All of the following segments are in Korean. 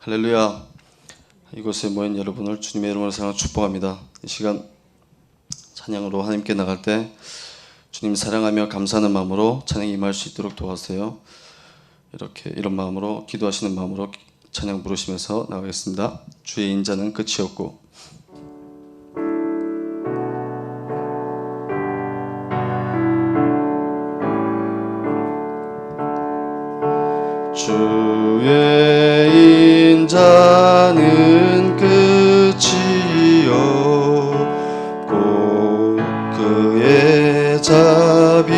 할렐루야. 이곳에 모인 여러분을 주님의 이름으로 사랑하고 축복합니다. 이 시간 찬양으로 하나님께 나갈 때 주님 사랑하며 감사하는 마음으로 찬양에 임할 수 있도록 도와주세요. 이런 마음으로, 기도하시는 마음으로 찬양 부르시면서 나가겠습니다. 주의 인자는 끝이 없고. 주의 인자는 끝이 없고 그의 자비는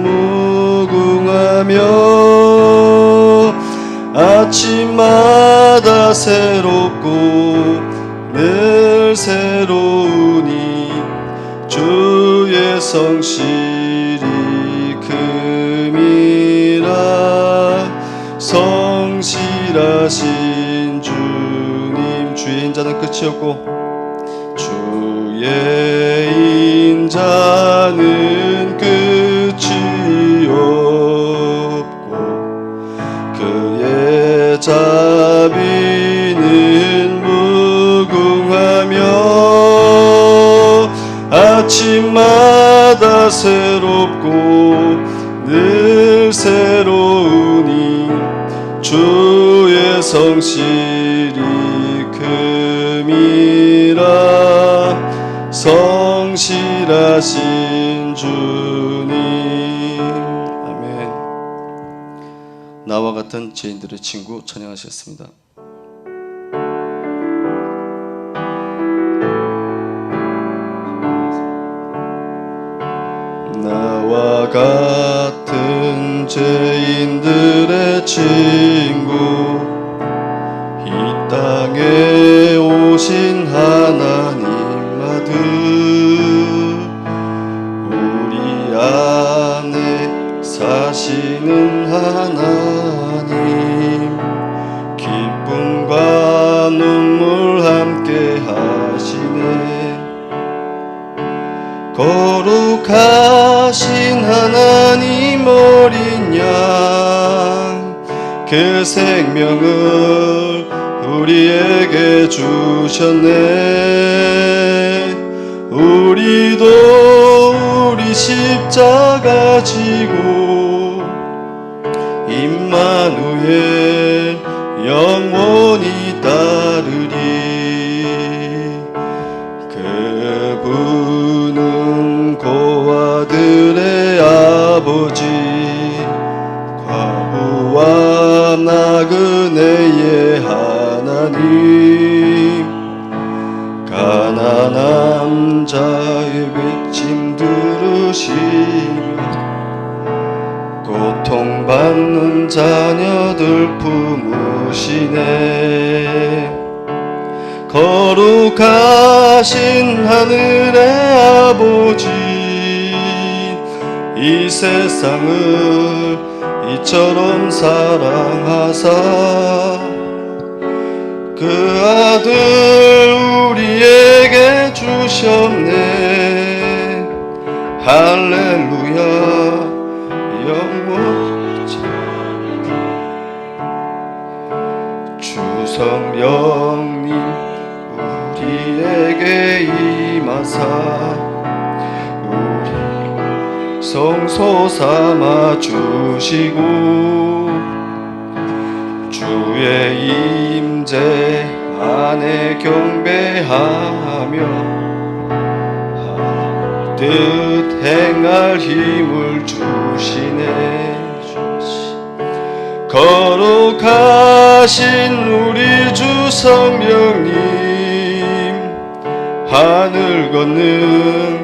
무궁하며 아침마다 새롭고 늘 새로우니 주의 성실이 큼이라. 성실하신 주님, 주의 인자는 끝이 없고 주의 인자는 끝이 없고 그의 자비는 무궁하며 아침마다 새롭고 늘 새로우니 주의 성실이 큼이라. 성실하신 주님. 아멘. 나와 같은 죄인들의 친구 찬양하셨습니다. 나와 같은 죄인들의 친구, 이 땅에 오신 하나님 아들, 우리 안에 사시는 하나님, 기쁨과 눈물 함께 하시네. 거룩하신 하나님 어린 양, 그 생명을 우리에게 주셨네. 우리도 우리 십자가 지고 임마누엘 영원히 따르리. 그분은 고아들의 아버지, 과부와 나그네의 하나님, 가난한 자의 외침 들으시며 고통받는 자녀들 품으시네. 거룩하신 하늘의 아버지, 이 세상을 이처럼 사랑하사 그 아들 우리에게 주셨네. 할렐루야. 영원 주성령님 우리에게 임하사 우리 성소 삼아 주시고 주의 임재 안에 경배하며 뜻 행할 힘을 주시네. 거룩하신 우리 주 성령님, 하늘 걷는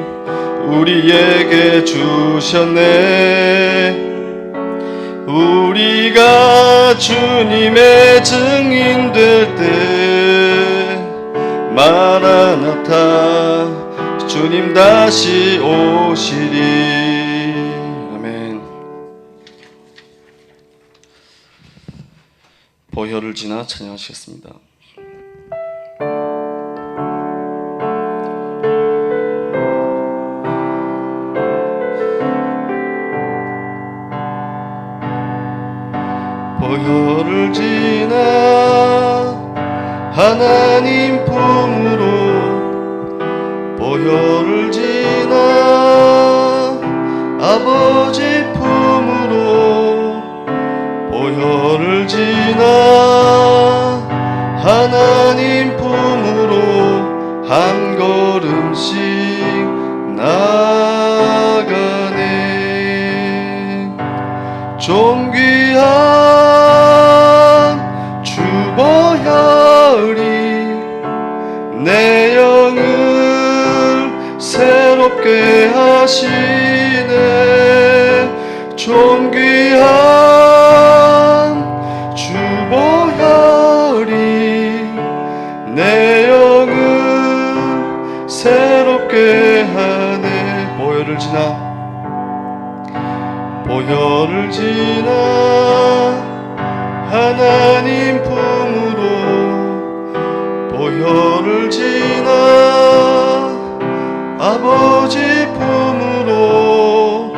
우리에게 주셨네. 우리가 주님의 증인 될 때 마라나타 주님 다시 오시리. 아멘. 보혈을 지나 찬양하시겠습니다. 보혈을 지나 하나님 품으로 보혈을 지나 아버지 품으로 보혈을 지나 하나님 품으로 한 걸음씩 나가네. 존귀한 주 보혈이 내 영을 새롭게 하시네. 존귀한 주 보혈이 내 영을 새롭게 하네. 보혈을 지나 하나님 품으로 보혈을 지나 아버지 품으로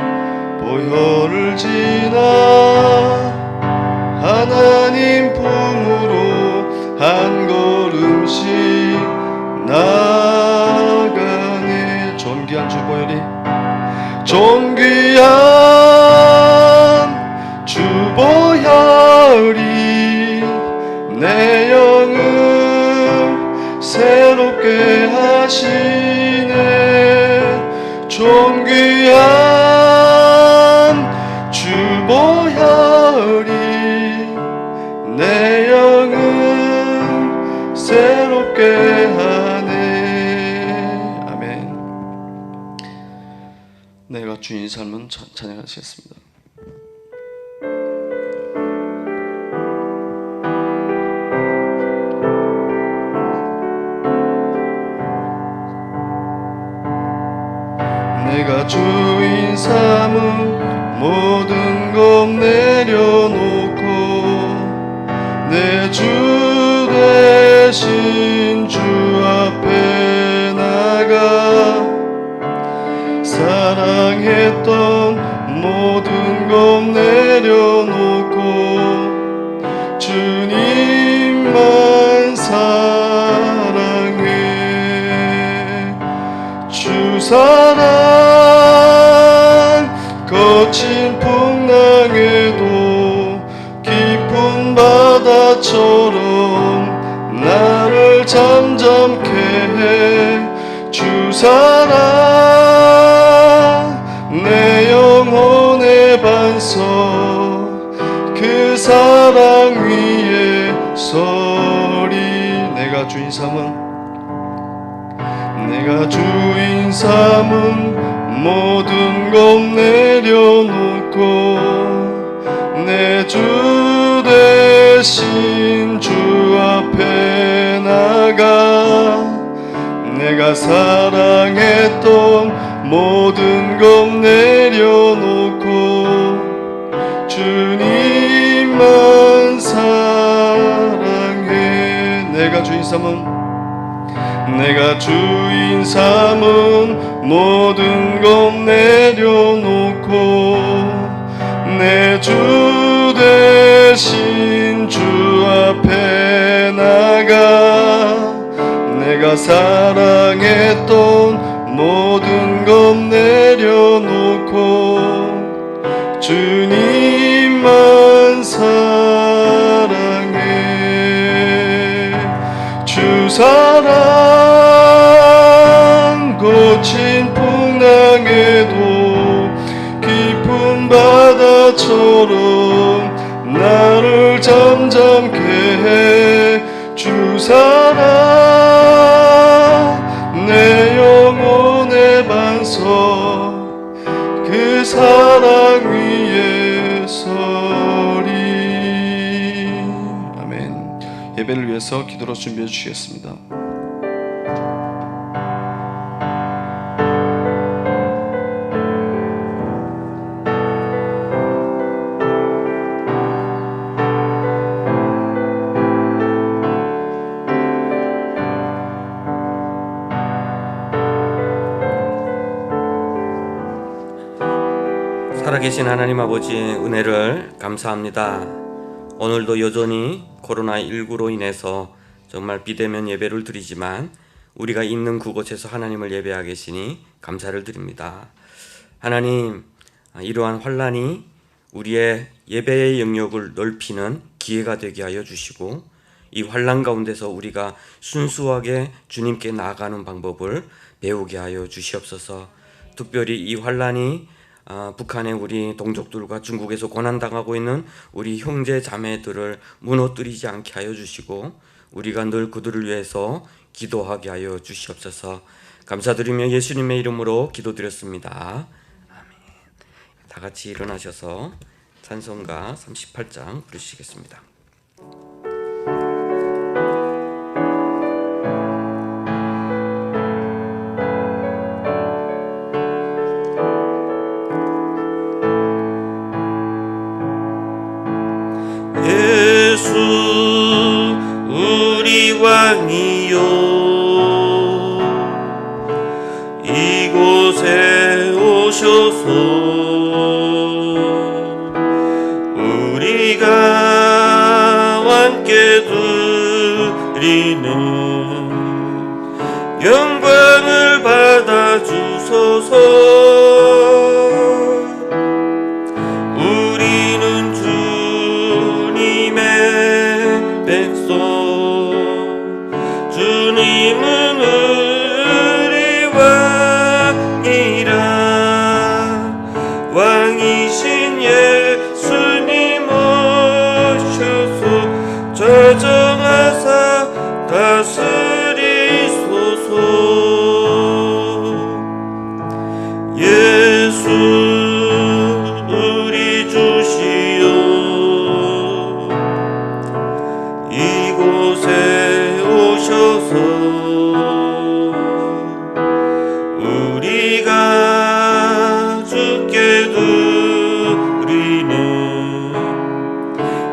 보혈을 지나 하나님 품으로 한 걸음씩 나가네. 존귀한 주 보혈이 존귀한 주 보혈이 내 영을 새롭게 하시네. 존귀한 주 보혈이 내 영을 새롭게 하네. 아멘. 내가 주인 삶은 찬양하시겠습니다. 내가 주인 삼은 모든 것 내려놓고 내 주 대신 주 앞에 나가 사랑했던 모든 것 내려놓고 주님만 사랑해. 주 사랑 거친 풍랑에도 깊은 바다처럼 나를 잠잠케 해. 주 사랑 내 영혼의 반석 그 사랑 위에 서리. 내가 주인 삼은 모든 것 내려놓고 내 주 대신 주 앞에 나가 내가 사랑했던 모든 것 내려놓고 주님만 사랑해. 내가 주인 삼은 모든 것 내려놓고 내 주 대신 주 앞에 나가 내가 사랑했던 모든 것 내려놓고 주님만 사랑해. 주 사랑 거친 풍랑에도 깊은 바다처럼 나를 잠잠케 해. 주 사랑 내 영혼의 반석 그 사랑 위에 서리. 아멘. 예배를 위해서 기도로 준비해 주시겠습니다. 살아계신 하나님 아버지의 은혜를 감사합니다. 오늘도 여전히 코로나19로 인해서 정말 비대면 예배를 드리지만 우리가 있는 그곳에서 하나님을 예배하게 계시니 감사를 드립니다. 하나님, 이러한 환난이 우리의 예배의 영역을 넓히는 기회가 되게 하여 주시고 이 환난 가운데서 우리가 순수하게 주님께 나아가는 방법을 배우게 하여 주시옵소서. 특별히 이 환난이 북한의 우리 동족들과 중국에서 고난당하고 있는 우리 형제 자매들을 무너뜨리지 않게 하여 주시고 우리가 늘 그들을 위해서 기도하게 하여 주시옵소서. 감사드리며 예수님의 이름으로 기도드렸습니다. 아멘. 다 같이 일어나셔서 찬송가 38장 부르시겠습니다. 예수 우리 왕이요 이곳에 오셔서 우리가 함께 드리는 영광을 받아 주소서. 우리는 주님의 백성, 주님은 우리 왕이라. 왕이신 예수님 오셔서 저정하사 다스리소서. 예수 우리 주시오 이곳에 오셔서 우리가 주께 드리는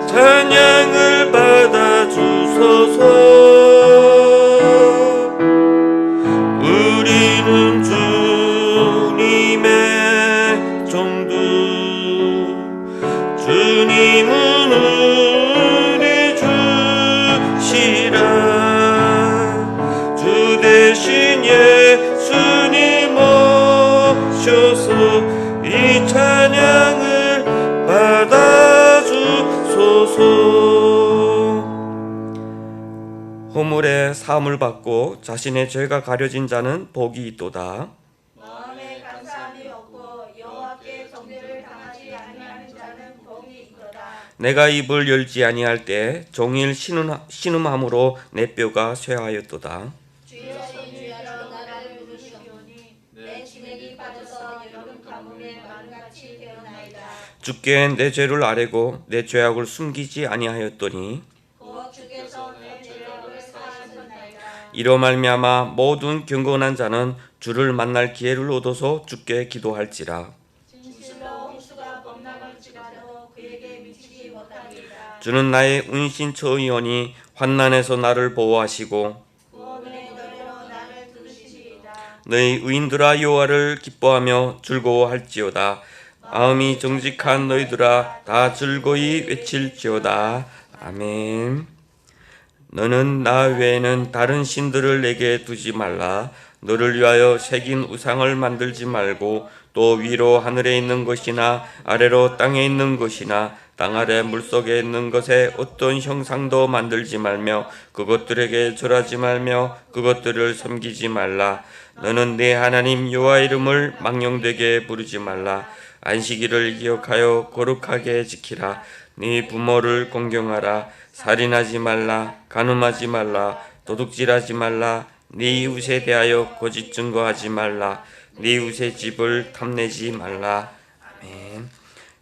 찬양을 받아 주소서. 우리는 주님의 종들, 주님은 우리 주시라. 주 대신 예수님 오셔서 이 찬양을 받아 주소서. 허물의 사함을 받고 자신의 죄가 가려진 자는 복이 있도다. 마음에 감사함이 없고 여호와께 정죄를 당하지 아니하는 자는 복이 있도다. 내가 입을 열지 아니할 때 종일 신음함으로 내 뼈가 쇠하였도다. 주여 주여 나를 부르시오니 내 진액이 빠져서 여름 가뭄에 마른같이 되었나이다. 주께 내 죄를 아뢰고 내 죄악을 숨기지 아니하였더니 곧 주께서 내 죄악을 사하셨나이다. 이로 말미암아 모든 경건한 자는 주를 만날 기회를 얻어서 주께 기도할지라. 진실로 홍수가 범람할지라도 그에게 미치지 못하리이다. 주는 나의 운신처이오니 환난에서 나를 보호하시고 구원의 노래로 나를 들으시리이다. 너희 의인들아 여호와를 기뻐하며 즐거워할지어다. 마음이 정직한 너희들아 다 즐거이 외칠지어다. 아멘. 너는 나 외에는 다른 신들을 내게 두지 말라. 너를 위하여 새긴 우상을 만들지 말고 또 위로 하늘에 있는 것이나 아래로 땅에 있는 것이나 땅 아래 물속에 있는 것에 어떤 형상도 만들지 말며 그것들에게 절하지 말며 그것들을 섬기지 말라. 너는 내 하나님 여호와 이름을 망령되게 부르지 말라. 안식일을 기억하여 거룩하게 지키라. 네 부모를 공경하라. 살인하지 말라. 간음하지 말라. 도둑질하지 말라. 네 이웃에 대하여 거짓 증거하지 말라. 네 이웃의 집을 탐내지 말라. 아멘.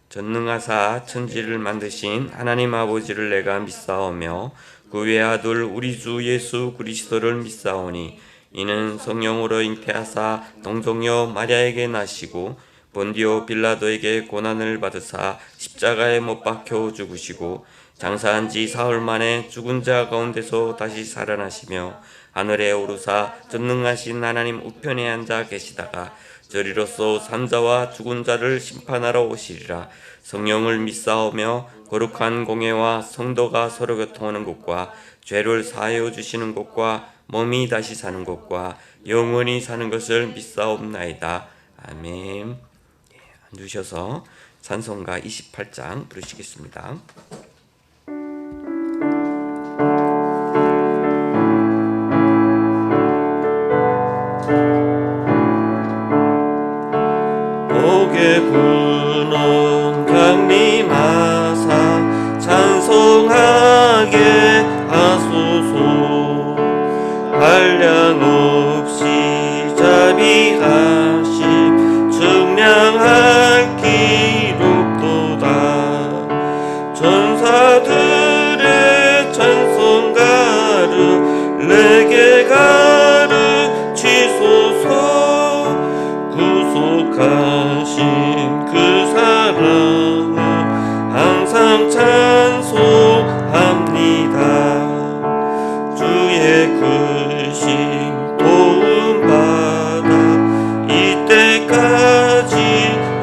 전능하사 천지를 만드신 하나님 아버지를 내가 믿사오며 그 외아들 우리 주 예수 그리스도를 믿사오니 이는 성령으로 잉태하사 동정녀 마리아에게 나시고 본디오 빌라도에게 고난을 받으사 십자가에 못 박혀 죽으시고 장사한 지 사흘 만에 죽은 자 가운데서 다시 살아나시며 하늘에 오르사 전능하신 하나님 우편에 앉아 계시다가 저리로서 산자와 죽은 자를 심판하러 오시리라. 성령을 믿사오며 거룩한 공예와 성도가 서로 교통하는 곳과 죄를 사하여 주시는 곳과 몸이 다시 사는 곳과 영원히 사는 것을 믿사옵나이다. 아멘. 앉으셔서 찬송가 28장 부르시겠습니다. 목에 부는 강림하사 찬송하게 하소서. 한량 없이 자비하심 증량할 기록도다. 천사들의 찬송가를 내게 가르치소서. 구속하신 그 사랑을 항상 찬송합니다. 주의 크신 도움받아 이때까지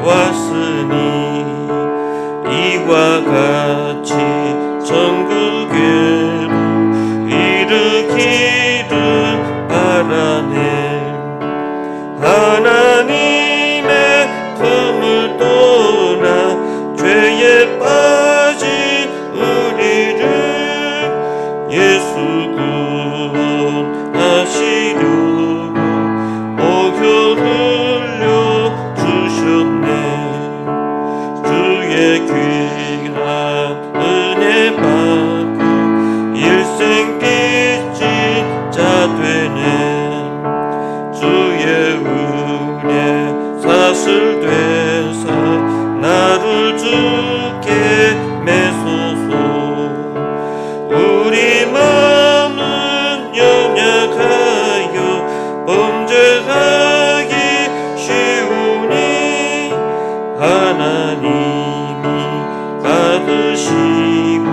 왔으니 이와 같이 천국에로 이르기를 바라네. 하나님의 품을 떠나 죄에 빠진 우리를 예수 구원하시려고 보혈 흘려 주셨네. 주의 귀한 은혜 받고 일생 빚진 자 되네. 주의 은혜 사슬되사 나를 주께 매소서. 우리 마음은 연약하여 범죄하기 쉬우니 하나님이 받으시고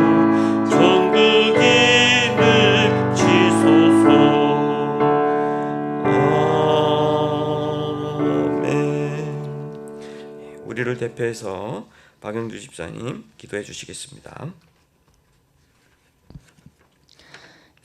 천국임을 지소서. 우리를 대표해서 박영주 집사님 기도해 주시겠습니다.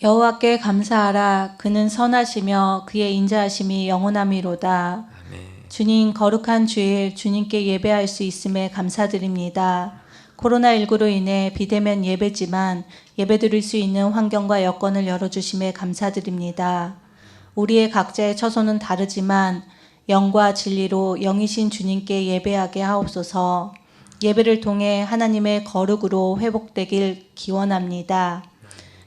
여호와께 감사하라. 그는 선하시며 그의 인자하심이 영원함이로다. 아멘. 주님, 거룩한 주일 주님께 예배할 수 있음에 감사드립니다. 코로나19로 인해 비대면 예배지만 예배드릴 수 있는 환경과 여건을 열어주심에 감사드립니다. 우리의 각자의 처소는 다르지만 영과 진리로 영이신 주님께 예배하게 하옵소서. 예배를 통해 하나님의 거룩으로 회복되길 기원합니다.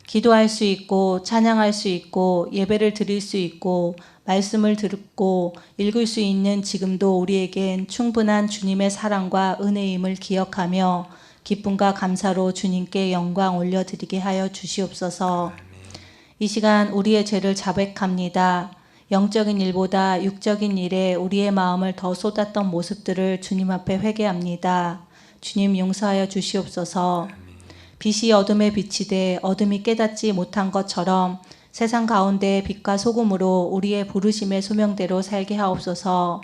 기도할 수 있고 찬양할 수 있고 예배를 드릴 수 있고 말씀을 듣고 읽을 수 있는 지금도 우리에겐 충분한 주님의 사랑과 은혜임을 기억하며 기쁨과 감사로 주님께 영광 올려드리게 하여 주시옵소서. 이 시간 우리의 죄를 자백합니다. 영적인 일보다 육적인 일에 우리의 마음을 더 쏟았던 모습들을 주님 앞에 회개합니다. 주님 용서하여 주시옵소서. 빛이 어둠에 비치되 어둠이 깨닫지 못한 것처럼 세상 가운데 빛과 소금으로 우리의 부르심의 소명대로 살게 하옵소서.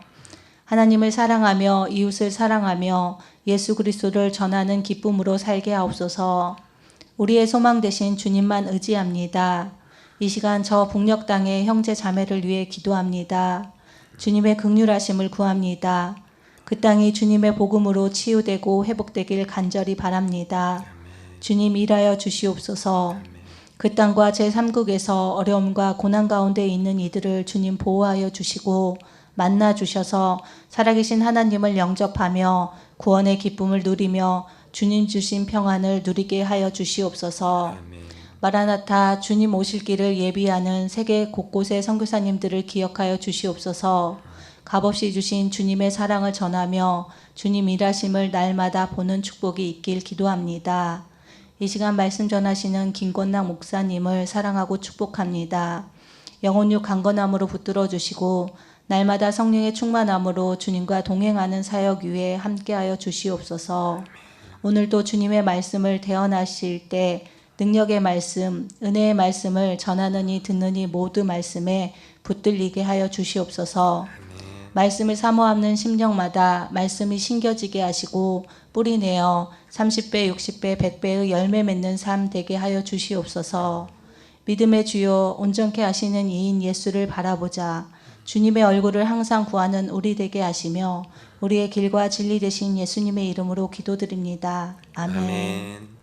하나님을 사랑하며 이웃을 사랑하며 예수 그리스도를 전하는 기쁨으로 살게 하옵소서. 우리의 소망 되신 주님만 의지합니다. 이 시간 저 북녘 땅의 형제 자매를 위해 기도합니다. 주님의 긍휼하심을 구합니다. 그 땅이 주님의 복음으로 치유되고 회복되길 간절히 바랍니다. 주님 일하여 주시옵소서. 그 땅과 제3국에서 어려움과 고난 가운데 있는 이들을 주님 보호하여 주시고 만나 주셔서 살아계신 하나님을 영접하며 구원의 기쁨을 누리며 주님 주신 평안을 누리게 하여 주시옵소서. 마라나타 주님 오실 길을 예비하는 세계 곳곳의 선교사님들을 기억하여 주시옵소서. 값없이 주신 주님의 사랑을 전하며 주님 일하심을 날마다 보는 축복이 있길 기도합니다. 이 시간 말씀 전하시는 김권남 목사님을 사랑하고 축복합니다. 영혼육 강건함으로 붙들어 주시고 날마다 성령의 충만함으로 주님과 동행하는 사역 위에 함께하여 주시옵소서. 오늘도 주님의 말씀을 대언하실 때 능력의 말씀, 은혜의 말씀을 전하느니 듣느니 모두 말씀에 붙들리게 하여 주시옵소서. 말씀을 사모하는 심령마다 말씀이 심겨지게 하시고 뿌리 내어 30배, 60배, 100배의 열매 맺는 삶 되게 하여 주시옵소서. 믿음의 주요 온전케 하시는 이인 예수를 바라보자. 주님의 얼굴을 항상 구하는 우리 되게 하시며 우리의 길과 진리 되신 예수님의 이름으로 기도드립니다. 아멘. 아멘.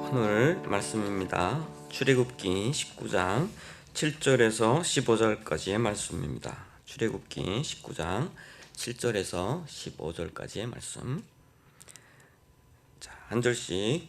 오늘 말씀입니다. 출애굽기 19장 7절에서 15절까지의 말씀입니다. 출애굽기 19장 7절에서 15절까지의 말씀. 자, 한 절씩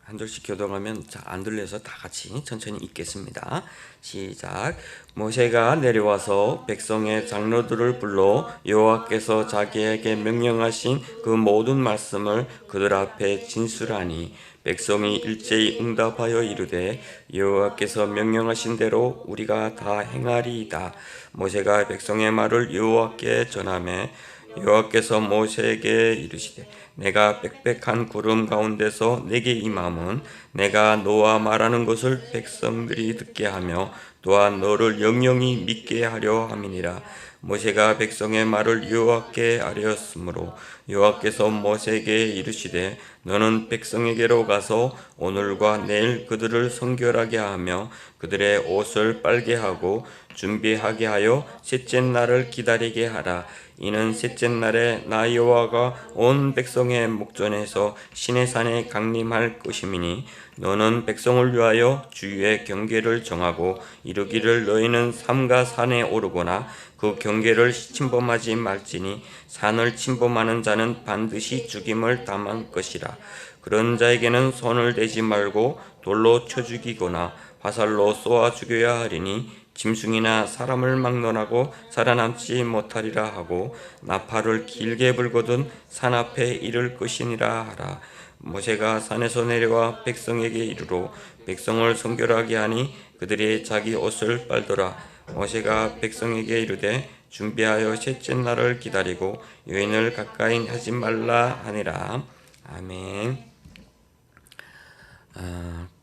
한 절씩 교독하면 잘 안 들려서 다 같이 천천히 읽겠습니다. 시작. 모세가 내려와서 백성의 장로들을 불러 여호와께서 자기에게 명령하신 그 모든 말씀을 그들 앞에 진술하니 백성이 일제히 응답하여 이르되 여호와께서 명령하신 대로 우리가 다 행하리이다. 모세가 백성의 말을 여호와께 전하매 여호와께서 모세에게 이르시되 내가 빽빽한 구름 가운데서 내게 임함은 내가 너와 말하는 것을 백성들이 듣게 하며 또한 너를 영영히 믿게 하려 함이니라. 모세가 백성의 말을 여호와께 아뢰었으므로 여호와께서 모세에게 이르시되 너는 백성에게로 가서 오늘과 내일 그들을 성결하게 하며 그들의 옷을 빨게 하고 준비하게 하여 셋째 날을 기다리게 하라. 이는 셋째 날에 나 여호와가 온 백성의 목전에서 시내산에 강림할 것임이니 너는 백성을 위하여 주의 경계를 정하고 이르기를 너희는 삼가 산에 오르거나 그 경계를 침범하지 말지니 산을 침범하는 자는 반드시 죽임을 당할 것이라. 그런 자에게는 손을 대지 말고 돌로 쳐 죽이거나 화살로 쏘아 죽여야 하리니 짐승이나 사람을 막론하고 살아남지 못하리라 하고 나팔을 길게 불거든 산 앞에 이를 것이니라 하라. 모세가 산에서 내려와 백성에게 이르러 백성을 성결하게 하니 그들이 자기 옷을 빨더라. 모세가 백성에게 이르되 준비하여 셋째 날을 기다리고 여인을 가까이 하지 말라 하니라. 아멘.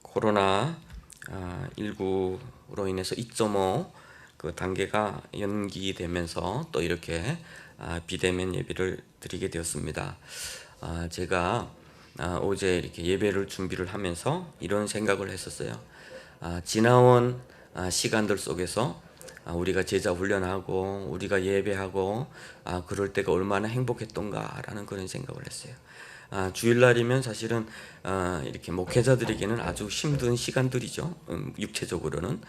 코로나 19로 인해서 2.5 그 단계가 연기되면서 또 이렇게 비대면 예배를 드리게 되었습니다. 제가 어제 이렇게 예배를 준비를 하면서 이런 생각을 했었어요. 지나온 시간들 속에서 우리가 제자 훈련하고 우리가 예배하고 그럴 때가 얼마나 행복했던가라는 그런 생각을 했어요. 주일날이면 사실은 이렇게 목회자들에게는 아주 힘든 시간들이죠. 육체적으로는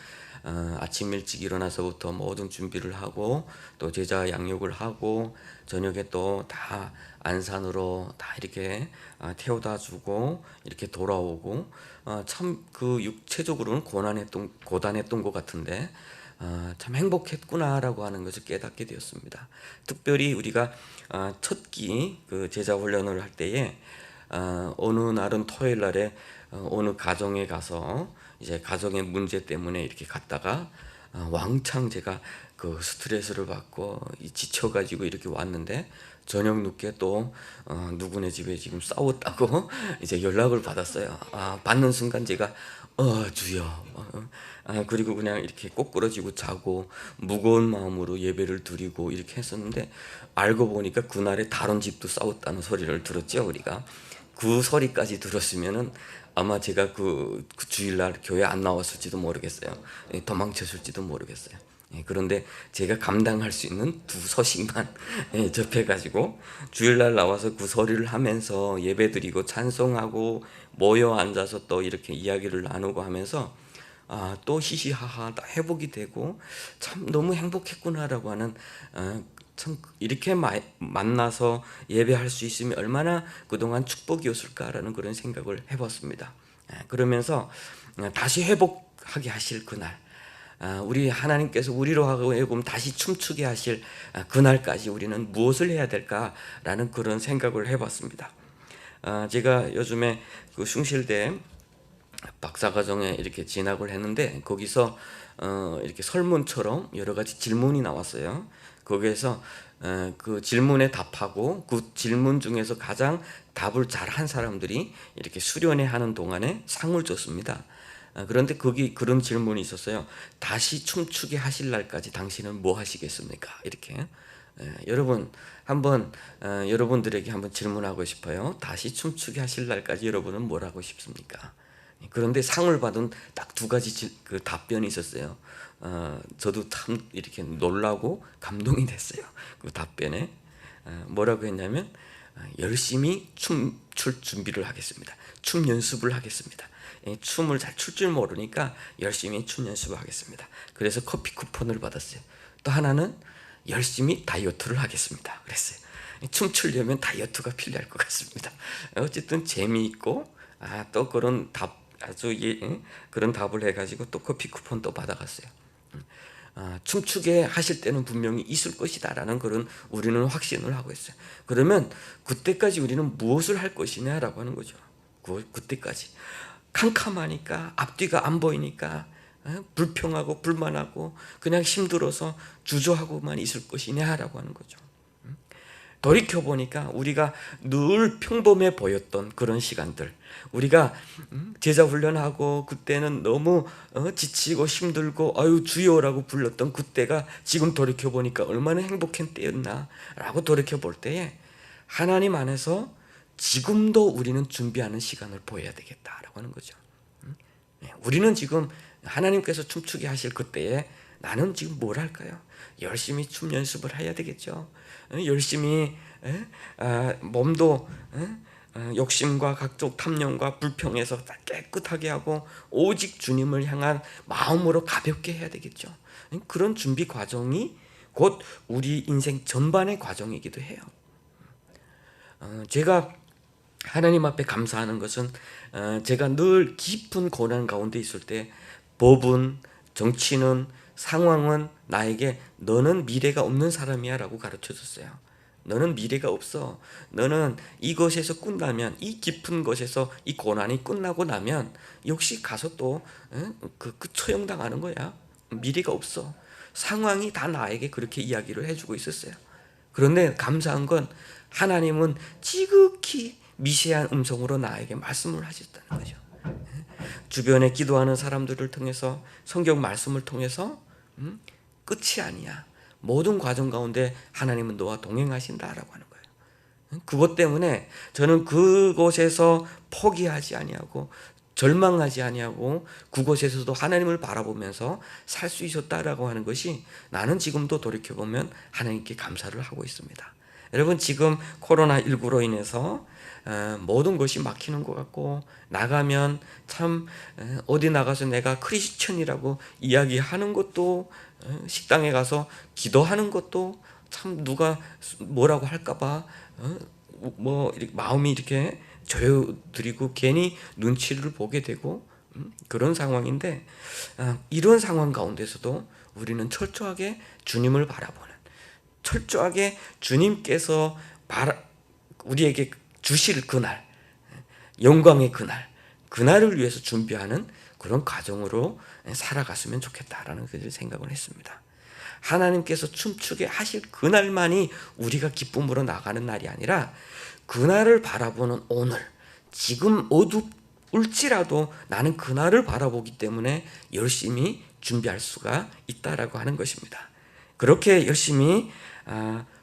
아침 일찍 일어나서부터 모든 준비를 하고 또 제자 양육을 하고 저녁에 또 다 안산으로 다 이렇게 태워다 주고 이렇게 돌아오고 참 그 육체적으로는 고단했던 것 같은데 참 행복했구나라고 하는 것을 깨닫게 되었습니다. 특별히 우리가 첫 끼 그 제자 훈련을 할 때에 어느 날은 토요일 날에 어느 가정에 가서 이제 가정의 문제 때문에 이렇게 갔다가 왕창 제가 그 스트레스를 받고 지쳐가지고 이렇게 왔는데 저녁 늦게 또 누구네 집에 지금 싸웠다고 이제 연락을 받았어요. 받는 순간 제가 주여 그리고 그냥 이렇게 꼬꾸러지고 자고 무거운 마음으로 예배를 드리고 이렇게 했었는데 알고 보니까 그날에 다른 집도 싸웠다는 소리를 들었죠. 우리가 그 소리까지 들었으면은 아마 제가 그 주일날 교회 안 나왔을지도 모르겠어요. 도망쳤을지도 모르겠어요. 그런데 제가 감당할 수 있는 두 소식만 접해가지고 주일날 나와서 그 소리를 하면서 예배드리고 찬송하고 모여 앉아서 또 이렇게 이야기를 나누고 하면서 또 히히하하 다 회복이 되고 참 너무 행복했구나라고 하는 참 이렇게 만나서 예배할 수 있으면 얼마나 그동안 축복이었을까라는 그런 생각을 해봤습니다. 그러면서 다시 회복하게 하실 그날 우리 하나님께서 우리로 하여금 다시 춤추게 하실 그날까지 우리는 무엇을 해야 될까라는 그런 생각을 해봤습니다. 제가 요즘에 그 숭실대 박사과정에 이렇게 진학을 했는데 거기서 이렇게 설문처럼 여러 가지 질문이 나왔어요. 거기에서 그 질문에 답하고 그 질문 중에서 가장 답을 잘한 사람들이 이렇게 수련회 하는 동안에 상을 줬습니다. 그런데 거기 그런 질문이 있었어요. 다시 춤추게 하실 날까지 당신은 뭐 하시겠습니까? 이렇게. 여러분 한번 여러분들에게 한번 질문하고 싶어요. 다시 춤추게 하실 날까지 여러분은 뭘 하고 싶습니까? 그런데 상을 받은 딱 두 가지 그 답변이 있었어요. 저도 참 이렇게 놀라고 감동이 됐어요. 그 답변에 뭐라고 했냐면 열심히 춤출 준비를 하겠습니다. 춤 연습을 하겠습니다. 춤을 잘 출 줄 모르니까 열심히 춤 연습을 하겠습니다. 그래서 커피 쿠폰을 받았어요. 또 하나는 열심히 다이어트를 하겠습니다. 그랬어요. 춤추려면 다이어트가 필요할 것 같습니다. 어쨌든 재미있고 또 그런 답 아주 그런 답을 해가지고 또 커피 쿠폰 또 받아갔어요. 춤추게 하실 때는 분명히 있을 것이다라는 그런 우리는 확신을 하고 있어요. 그러면 그때까지 우리는 무엇을 할 것이냐라고 하는 거죠. 그때까지 캄캄하니까 앞뒤가 안 보이니까 불평하고 불만하고 그냥 힘들어서 주저하고만 있을 것이냐라고 하는 거죠. 돌이켜보니까 우리가 늘 평범해 보였던 그런 시간들, 우리가 제자 훈련하고 그때는 너무 지치고 힘들고 아유 주여라고 불렀던 그때가 지금 돌이켜보니까 얼마나 행복한 때였나라고 돌이켜볼 때에 하나님 안에서 지금도 우리는 준비하는 시간을 보여야 되겠다라고 하는 거죠. 우리는 지금 하나님께서 춤추게 하실 그때에 나는 지금 뭘 할까요? 열심히 춤 연습을 해야 되겠죠. 열심히 몸도 욕심과 각종 탐욕과 불평에서 깨끗하게 하고 오직 주님을 향한 마음으로 가볍게 해야 되겠죠. 그런 준비 과정이 곧 우리 인생 전반의 과정이기도 해요. 제가 하나님 앞에 감사하는 것은 제가 늘 깊은 고난 가운데 있을 때 법은, 정치는, 상황은 나에게 너는 미래가 없는 사람이야 라고 가르쳐줬어요. 너는 미래가 없어. 너는 이것에서 끝나면, 이 깊은 것에서 이 고난이 끝나고 나면 역시 가서 또 처형당하는 거야. 미래가 없어. 상황이 다 나에게 그렇게 이야기를 해주고 있었어요. 그런데 감사한 건 하나님은 지극히 미세한 음성으로 나에게 말씀을 하셨다는 거죠. 주변에 기도하는 사람들을 통해서 성경 말씀을 통해서 끝이 아니야. 모든 과정 가운데 하나님은 너와 동행하신다라고 하는 거예요. 그것 때문에 저는 그곳에서 포기하지 아니하고 절망하지 아니하고 그곳에서도 하나님을 바라보면서 살 수 있었다라고 하는 것이 나는 지금도 돌이켜보면 하나님께 감사를 하고 있습니다. 여러분 지금 코로나19로 인해서 모든 것이 막히는 것 같고 나가면 참 어디 나가서 내가 크리스천이라고 이야기하는 것도 식당에 가서 기도하는 것도 참 누가 뭐라고 할까봐 마음이 이렇게 조여들이고 괜히 눈치를 보게 되고 그런 상황인데 이런 상황 가운데서도 우리는 철저하게 주님을 바라보는 철저하게 주님께서 우리에게 주실 그날 영광의 그날을 위해서 준비하는 그런 과정으로 살아갔으면 좋겠다라는 그 생각을 했습니다. 하나님께서 춤추게 하실 그날만이 우리가 기쁨으로 나가는 날이 아니라 그날을 바라보는 오늘 지금 어두울지라도 나는 그날을 바라보기 때문에 열심히 준비할 수가 있다라고 하는 것입니다. 그렇게 열심히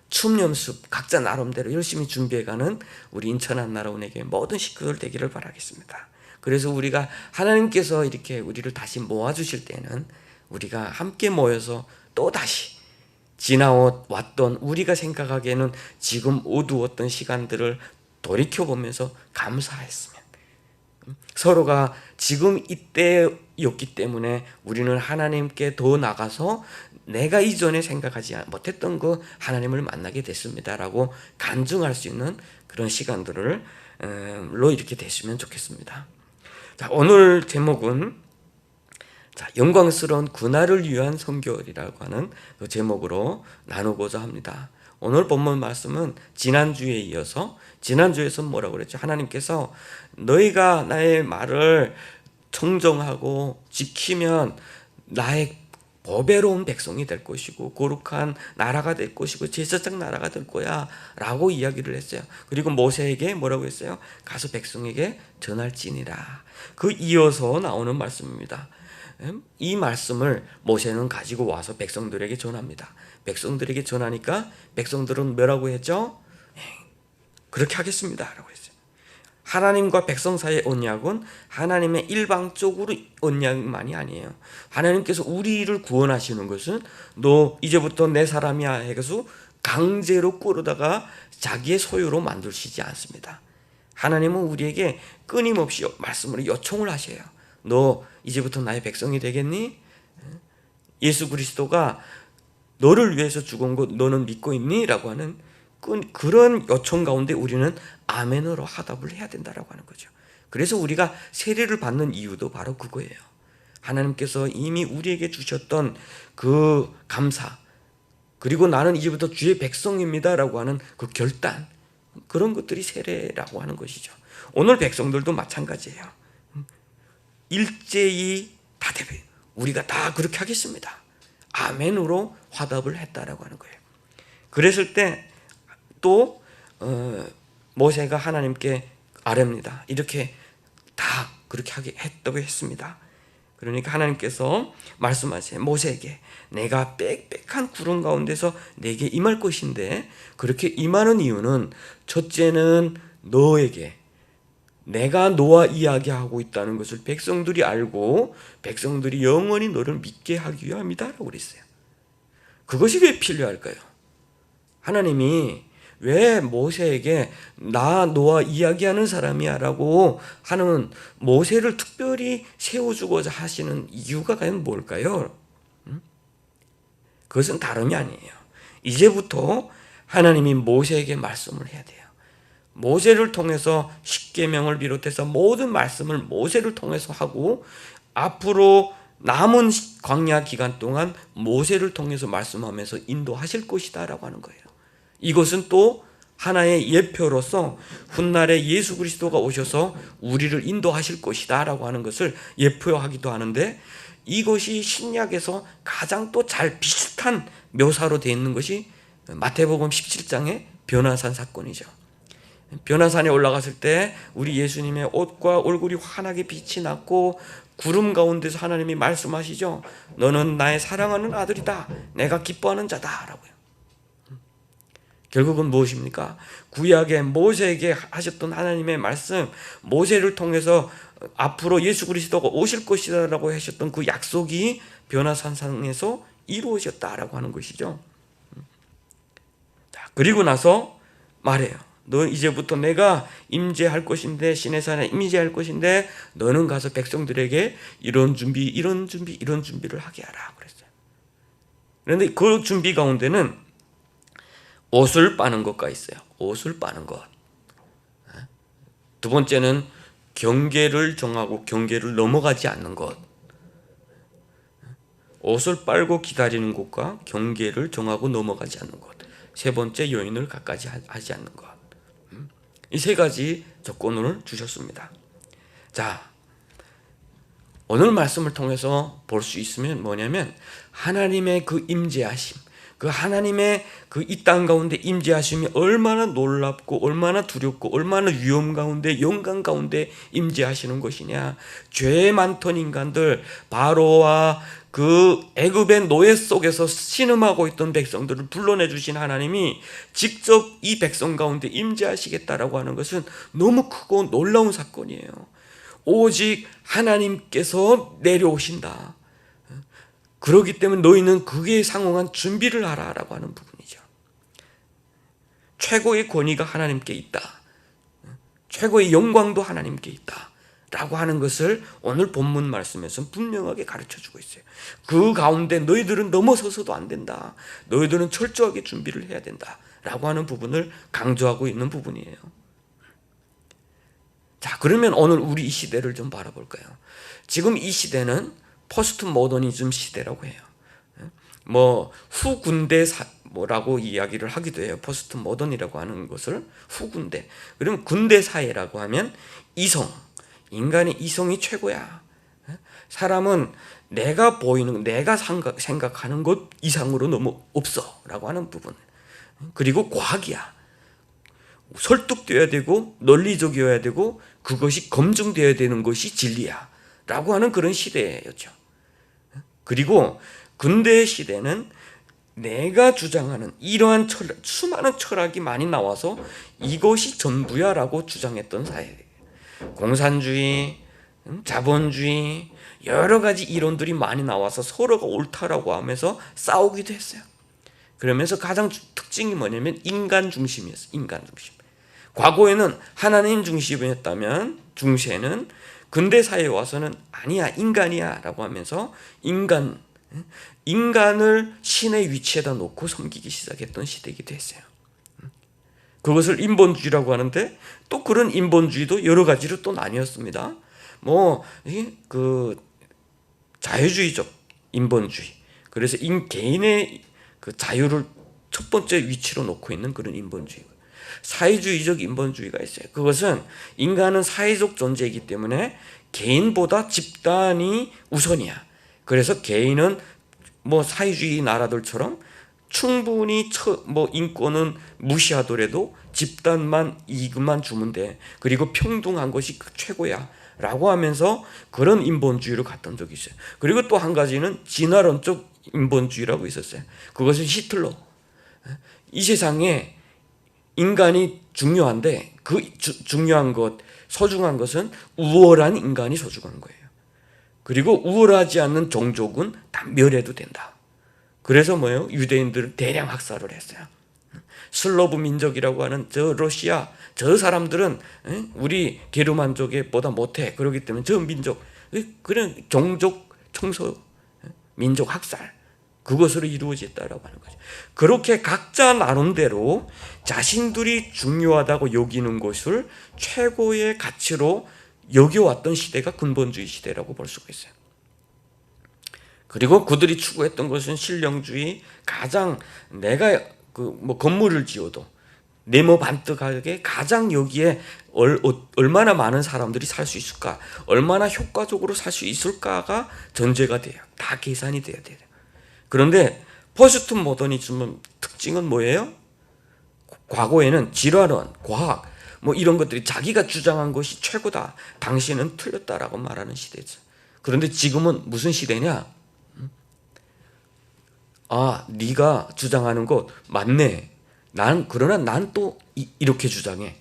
춤 연습 각자 나름대로 열심히 준비해가는 우리 인천 한나라원에게 모든 식구들 되기를 바라겠습니다. 그래서 우리가 하나님께서 이렇게 우리를 다시 모아주실 때는 우리가 함께 모여서 또다시 지나왔던 우리가 생각하기에는 지금 어두웠던 시간들을 돌이켜보면서 감사했으면 서로가 지금 이때였기 때문에 우리는 하나님께 더 나가서 내가 이전에 생각하지 못했던 그 하나님을 만나게 됐습니다라고 간증할 수 있는 그런 시간들로 이렇게 됐으면 좋겠습니다. 자, 오늘 제목은 영광스러운 그날을 위한 성결이라고 하는 그 제목으로 나누고자 합니다. 오늘 본문 말씀은 지난주에 이어서 지난주에서 뭐라고 그랬죠? 하나님께서 너희가 나의 말을 청정하고 지키면 나의 보배로운 백성이 될 것이고 거룩한 나라가 될 것이고 제사장 나라가 될 거야 라고 이야기를 했어요. 그리고 모세에게 뭐라고 했어요? 가서 백성에게 전할지니라. 그 이어서 나오는 말씀입니다. 이 말씀을 모세는 가지고 와서 백성들에게 전합니다. 백성들에게 전하니까 백성들은 뭐라고 했죠? 그렇게 하겠습니다 라고 했어요. 하나님과 백성 사이의 언약은 하나님의 일방적으로 언약만이 아니에요. 하나님께서 우리를 구원하시는 것은 너 이제부터 내 사람이야 해서 강제로 끌어다가 자기의 소유로 만드시지 않습니다. 하나님은 우리에게 끊임없이 말씀으로 요청을 하셔요. 너 이제부터 나의 백성이 되겠니? 예수 그리스도가 너를 위해서 죽은 것 너는 믿고 있니? 라고 하는 그런 요청 가운데 우리는 아멘으로 화답을 해야 된다라고 하는 거죠. 그래서 우리가 세례를 받는 이유도 바로 그거예요. 하나님께서 이미 우리에게 주셨던 그 감사, 그리고 나는 이제부터 주의 백성입니다라고 하는 그 결단, 그런 것들이 세례라고 하는 것이죠. 오늘 백성들도 마찬가지예요. 일제히 다 대비 우리가 다 그렇게 하겠습니다. 아멘으로 화답을 했다라고 하는 거예요. 그랬을 때 또 모세가 하나님께 아뢰입니다. 이렇게 다 그렇게 하게 했다고 했습니다. 그러니까 하나님께서 말씀하세요. 모세에게 내가 빽빽한 구름 가운데서 내게 임할 것인데 그렇게 임하는 이유는 첫째는 너에게 내가 너와 이야기하고 있다는 것을 백성들이 알고 백성들이 영원히 너를 믿게 하기 위함이다 라고 그랬어요. 그것이 왜 필요할까요? 하나님이 왜 모세에게 나 너와 이야기하는 사람이야 라고 하는 모세를 특별히 세워주고자 하시는 이유가 과연 뭘까요? 그것은 다름이 아니에요. 이제부터 하나님이 모세에게 말씀을 해야 돼요. 모세를 통해서 십계명을 비롯해서 모든 말씀을 모세를 통해서 하고 앞으로 남은 광야 기간 동안 모세를 통해서 말씀하면서 인도하실 것이다 라고 하는 거예요. 이것은 또 하나의 예표로서 훗날에 예수 그리스도가 오셔서 우리를 인도하실 것이다 라고 하는 것을 예표하기도 하는데 이것이 신약에서 가장 또 잘 비슷한 묘사로 되어 있는 것이 마태복음 17장의 변화산 사건이죠. 변화산에 올라갔을 때 우리 예수님의 옷과 얼굴이 환하게 빛이 났고 구름 가운데서 하나님이 말씀하시죠. 너는 나의 사랑하는 아들이다. 내가 기뻐하는 자다 라고요. 결국은 무엇입니까? 구약에 모세에게 하셨던 하나님의 말씀, 모세를 통해서 앞으로 예수 그리스도가 오실 것이다 라고 하셨던 그 약속이 변화산상에서 이루어졌다라고 하는 것이죠. 그리고 나서 말해요. 너 이제부터 내가 임재할 것인데 신의 산에 임재할 것인데 너는 가서 백성들에게 이런 준비를 하게 하라 그랬어요. 그런데 그 준비 가운데는 옷을 빠는 것가 있어요. 옷을 빠는 것. 두 번째는 경계를 정하고 경계를 넘어가지 않는 것. 옷을 빨고 기다리는 것과 경계를 정하고 넘어가지 않는 것. 세 번째 여인을 갖가지 하지 않는 것. 이 세 가지 조건을 주셨습니다. 자, 오늘 말씀을 통해서 볼 수 있으면 뭐냐면 하나님의 그 임재하심, 그 하나님의 그 이 땅 가운데 임재하심이 얼마나 놀랍고 얼마나 두렵고 얼마나 위험 가운데 영광 가운데 임재하시는 것이냐. 죄 많던 인간들 바로와 그 애굽의 노예 속에서 신음하고 있던 백성들을 불러내 주신 하나님이 직접 이 백성 가운데 임재하시겠다라고 하는 것은 너무 크고 놀라운 사건이에요. 오직 하나님께서 내려오신다. 그렇기 때문에 너희는 그에 상응한 준비를 하라라고 하는 부분이죠. 최고의 권위가 하나님께 있다. 최고의 영광도 하나님께 있다. 라고 하는 것을 오늘 본문 말씀에서 분명하게 가르쳐주고 있어요. 그 가운데 너희들은 넘어서서도 안 된다. 너희들은 철저하게 준비를 해야 된다. 라고 하는 부분을 강조하고 있는 부분이에요. 자, 그러면 오늘 우리 이 시대를 좀 바라볼까요? 지금 이 시대는 포스트 모더니즘 시대라고 해요. 후 군대 뭐라고 이야기를 하기도 해요. 포스트 모던이라고 하는 것을 후군대. 그러면 군대 사회라고 하면 이성, 인간의 이성이 최고야. 사람은 내가 보이는, 내가 생각하는 것 이상으로 너무 없어라고 하는 부분. 그리고 과학이야. 설득되어야 되고 논리적이어야 되고 그것이 검증되어야 되는 것이 진리야 라고 하는 그런 시대였죠. 그리고 근대의 시대는 내가 주장하는 이러한 수많은 철학이 많이 나와서 이것이 전부야 라고 주장했던 사회예요. 공산주의, 자본주의, 여러 가지 이론들이 많이 나와서 서로가 옳다라고 하면서 싸우기도 했어요. 그러면서 가장 특징이 뭐냐면 인간 중심이었어요. 인간 중심. 과거에는 하나님 중심이었다면 중세는 근대 사회에 와서는 아니야, 인간이야 라고 하면서 인간을 신의 위치에다 놓고 섬기기 시작했던 시대이기도 했어요. 그것을 인본주의라고 하는데 또 그런 인본주의도 여러 가지로 또 나뉘었습니다. 자유주의적 인본주의. 그래서 개인의 그 자유를 첫 번째 위치로 놓고 있는 그런 인본주의. 사회주의적 인본주의가 있어요. 그것은 인간은 사회적 존재이기 때문에 개인보다 집단이 우선이야. 그래서 개인은 사회주의 나라들처럼 충분히 인권은 무시하더라도 집단만 이익만 주면 돼. 그리고 평등한 것이 최고야 라고 하면서 그런 인본주의로 갔던 적이 있어요. 그리고 또 한 가지는 진화론적 인본주의라고 있었어요. 그것은 히틀러. 이 세상에 인간이 중요한데 그 중요한 것, 소중한 것은 우월한 인간이 소중한 거예요. 그리고 우월하지 않는 종족은 다 멸해도 된다. 그래서 유대인들을 대량 학살을 했어요. 슬로브 민족이라고 하는 저 러시아, 저 사람들은 우리 게르만족에 보다 못해. 그렇기 때문에 저 민족, 그런 종족 청소, 민족 학살, 그것으로 이루어졌다라고 하는 거죠. 그렇게 각자 나름대로 자신들이 중요하다고 여기는 것을 최고의 가치로 여겨왔던 시대가 근본주의 시대라고 볼 수가 있어요. 그리고 그들이 추구했던 것은 실용주의, 가장 내가 건물을 지어도 네모 반듯하게 가장 여기에 얼마나 많은 사람들이 살 수 있을까, 얼마나 효과적으로 살 수 있을까가 전제가 돼요. 다 계산이 돼야 돼요. 그런데 포스트 모더니즘의 특징은 뭐예요? 과거에는 진화론, 과학 이런 것들이 자기가 주장한 것이 최고다, 당신은 틀렸다라고 말하는 시대죠. 그런데 지금은 무슨 시대냐? 네가 주장하는 것 맞네. 그러나 난 또 이렇게 주장해.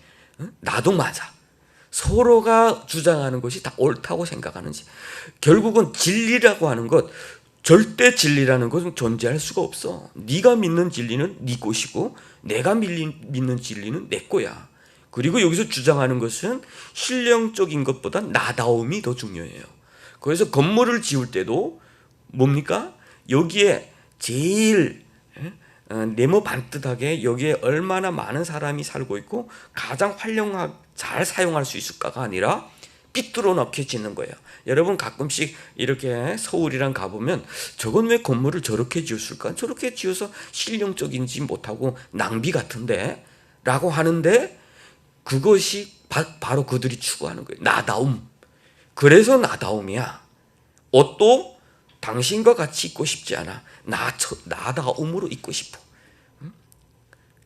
나도 맞아. 서로가 주장하는 것이 다 옳다고 생각하는지. 결국은 진리라고 하는 것, 절대 진리라는 것은 존재할 수가 없어. 네가 믿는 진리는 네 것이고 내가 믿는 진리는 내 거야. 그리고 여기서 주장하는 것은 실용적인 것보다 나다움이 더 중요해요. 그래서 건물을 지을 때도 뭡니까? 여기에 제일 네모 반듯하게 여기에 얼마나 많은 사람이 살고 있고 가장 활용하게 잘 사용할 수 있을까가 아니라 삐뚤어 넣게 짓는 거예요. 여러분 가끔씩 이렇게 서울이랑 가보면 저건 왜 건물을 저렇게 지었을까? 저렇게 지어서 실용적인지 못하고 낭비 같은데? 라고 하는데 그것이 바로 그들이 추구하는 거예요. 나다움. 그래서 나다움이야. 옷도 당신과 같이 입고 싶지 않아. 나다움으로 입고 싶어.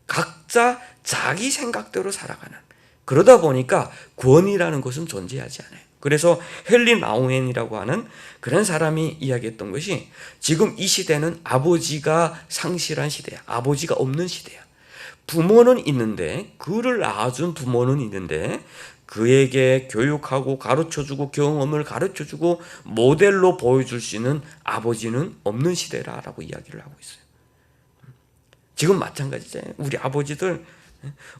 각자 자기 생각대로 살아가는. 그러다 보니까 권위라는 것은 존재하지 않아요. 그래서 헨리 나우엔이라고 하는 그런 사람이 이야기했던 것이 지금 이 시대는 아버지가 상실한 시대야. 아버지가 없는 시대야. 부모는 있는데, 그를 낳아준 부모는 있는데 그에게 교육하고 가르쳐주고 경험을 가르쳐주고 모델로 보여줄 수 있는 아버지는 없는 시대라고 이야기를 하고 있어요. 지금 마찬가지잖아요. 우리 아버지들,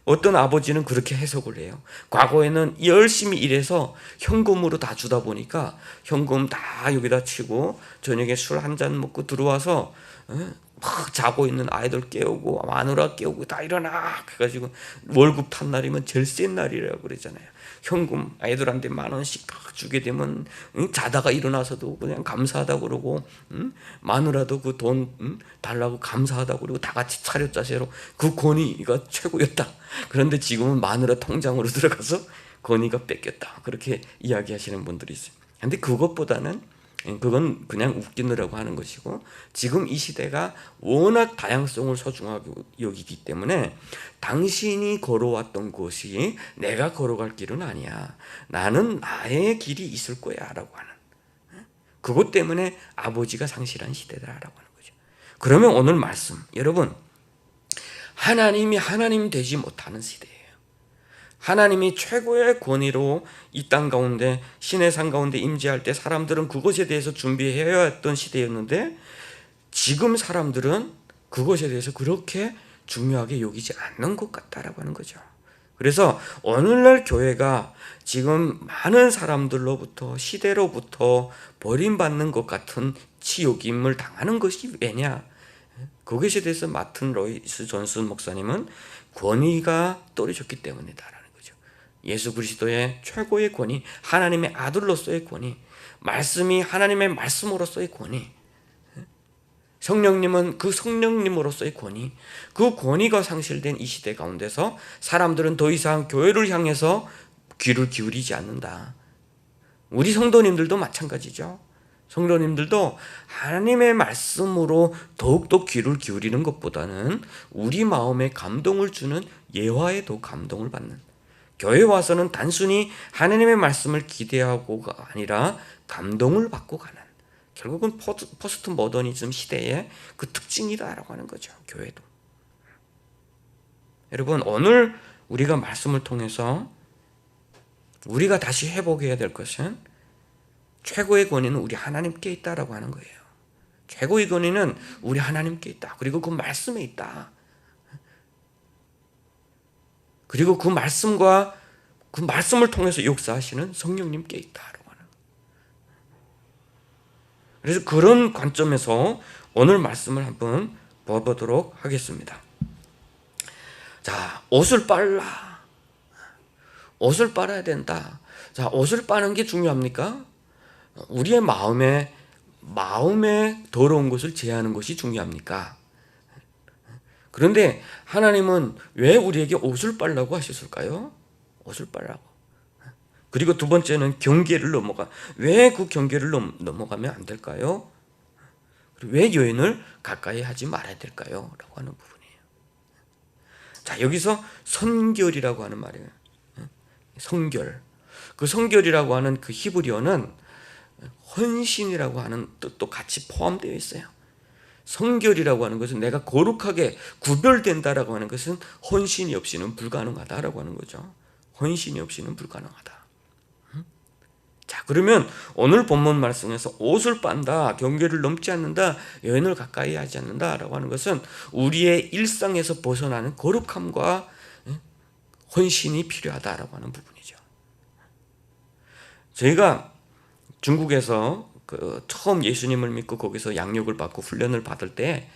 어떤 아버지는 그렇게 해석을 해요. 과거에는 열심히 일해서 현금으로 다 주다 보니까 현금 다 여기다 치고 저녁에 술 한 잔 먹고 들어와서 막 자고 있는 아이들 깨우고 마누라 깨우고 다 일어나 해가지고 월급 탄 날이면 제일 센 날이라고 그러잖아요. 현금 아이들한테 10,000원씩 딱 주게 되면 자다가 일어나서도 그냥 감사하다고 그러고 마누라도 그 돈 달라고 감사하다고 그러고 다 같이 차렷자세로 그 권위가 최고였다. 그런데 지금은 마누라 통장으로 들어가서 권위가 뺏겼다. 그렇게 이야기하시는 분들이 있어요. 근데 그것보다는 그건 그냥 웃기느라고 하는 것이고, 지금 이 시대가 워낙 다양성을 소중하게 여기기 때문에 당신이 걸어왔던 곳이 내가 걸어갈 길은 아니야. 나는 나의 길이 있을 거야 라고 하는, 그것 때문에 아버지가 상실한 시대다라고 하는 거죠. 그러면 오늘 말씀, 여러분, 하나님이 하나님 되지 못하는 시대예요. 하나님이 최고의 권위로 이 땅 가운데 신의 산 가운데 임재할 때 사람들은 그것에 대해서 준비해야 했던 시대였는데, 지금 사람들은 그것에 대해서 그렇게 중요하게 여기지 않는 것 같다라고 하는 거죠. 그래서 오늘날 교회가 지금 많은 사람들로부터, 시대로부터 버림받는 것 같은 치욕임을 당하는 것이 왜냐? 그것에 대해서 마튼 로이스 존슨 목사님은 권위가 떨어졌기 때문이다. 예수 그리스도의 최고의 권위, 하나님의 아들로서의 권위, 말씀이 하나님의 말씀으로서의 권위, 성령님은 그 성령님으로서의 권위, 그 권위가 상실된 이 시대 가운데서 사람들은 더 이상 교회를 향해서 귀를 기울이지 않는다. 우리 성도님들도 마찬가지죠. 성도님들도 하나님의 말씀으로 더욱더 귀를 기울이는 것보다는 우리 마음에 감동을 주는 예화에 더 감동을 받는, 교회 와서는 단순히 하나님의 말씀을 기대하고가 아니라 감동을 받고 가는, 결국은 포스트 모더니즘 시대의 그 특징이다라고 하는 거죠. 교회도. 여러분, 오늘 우리가 말씀을 통해서 우리가 다시 회복해야 될 것은 최고의 권위는 우리 하나님께 있다라고 하는 거예요. 최고의 권위는 우리 하나님께 있다. 그리고 그 말씀에 있다. 그리고 그 말씀과 그 말씀을 통해서 역사하시는 성령님께 있다라고 하는. 그래서 그런 관점에서 오늘 말씀을 한번 봐보도록 하겠습니다. 자, 옷을 빨라. 옷을 빨아야 된다. 자, 옷을 빠는 게 중요합니까? 우리의 마음에 더러운 것을 제하는 것이 중요합니까? 그런데 하나님은 왜 우리에게 옷을 빨라고 하셨을까요? 옷을 빨라고. 그리고 두 번째는 경계를 넘어가. 왜 그 경계를 넘어가면 안 될까요? 왜 여인을 가까이 하지 말아야 될까요? 라고 하는 부분이에요. 자, 여기서 선결이라고 하는 말이에요. 성결. 그 성결이라고 하는 그 히브리어는 헌신이라고 하는 뜻도 같이 포함되어 있어요. 성결이라고 하는 것은 내가 거룩하게 구별된다라고 하는 것은 헌신이 없이는 불가능하다라고 하는 거죠. 헌신이 없이는 불가능하다. 자, 그러면 오늘 본문 말씀에서 옷을 빤다, 경계를 넘지 않는다, 여인을 가까이 하지 않는다라고 하는 것은 우리의 일상에서 벗어나는 거룩함과 헌신이 필요하다라고 하는 부분이죠. 저희가 중국에서 처음 예수님을 믿고 거기서 양육을 받고 훈련을 받을 때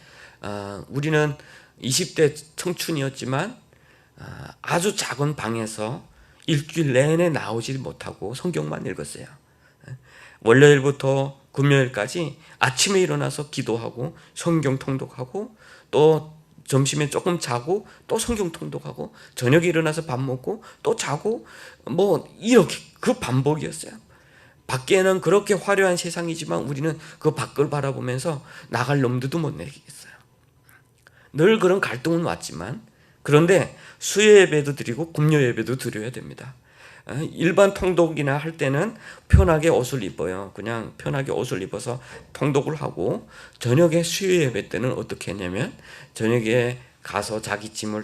우리는 20대 청춘이었지만 아주 작은 방에서 일주일 내내 나오지 못하고 성경만 읽었어요. 월요일부터 금요일까지 아침에 일어나서 기도하고 성경 통독하고, 또 점심에 조금 자고 또 성경 통독하고, 저녁에 일어나서 밥 먹고 또 자고, 이렇게 그 반복이었어요. 밖에는 그렇게 화려한 세상이지만 우리는 그 밖을 바라보면서 나갈 놈들도 못 내겠어요. 늘 그런 갈등은 왔지만, 그런데 수요 예배도 드리고 금요 예배도 드려야 됩니다. 일반 통독이나 할 때는 편하게 옷을 입어요. 그냥 편하게 옷을 입어서 통독을 하고, 저녁에 수요 예배 때는 어떻게 했냐면 저녁에 가서 자기 짐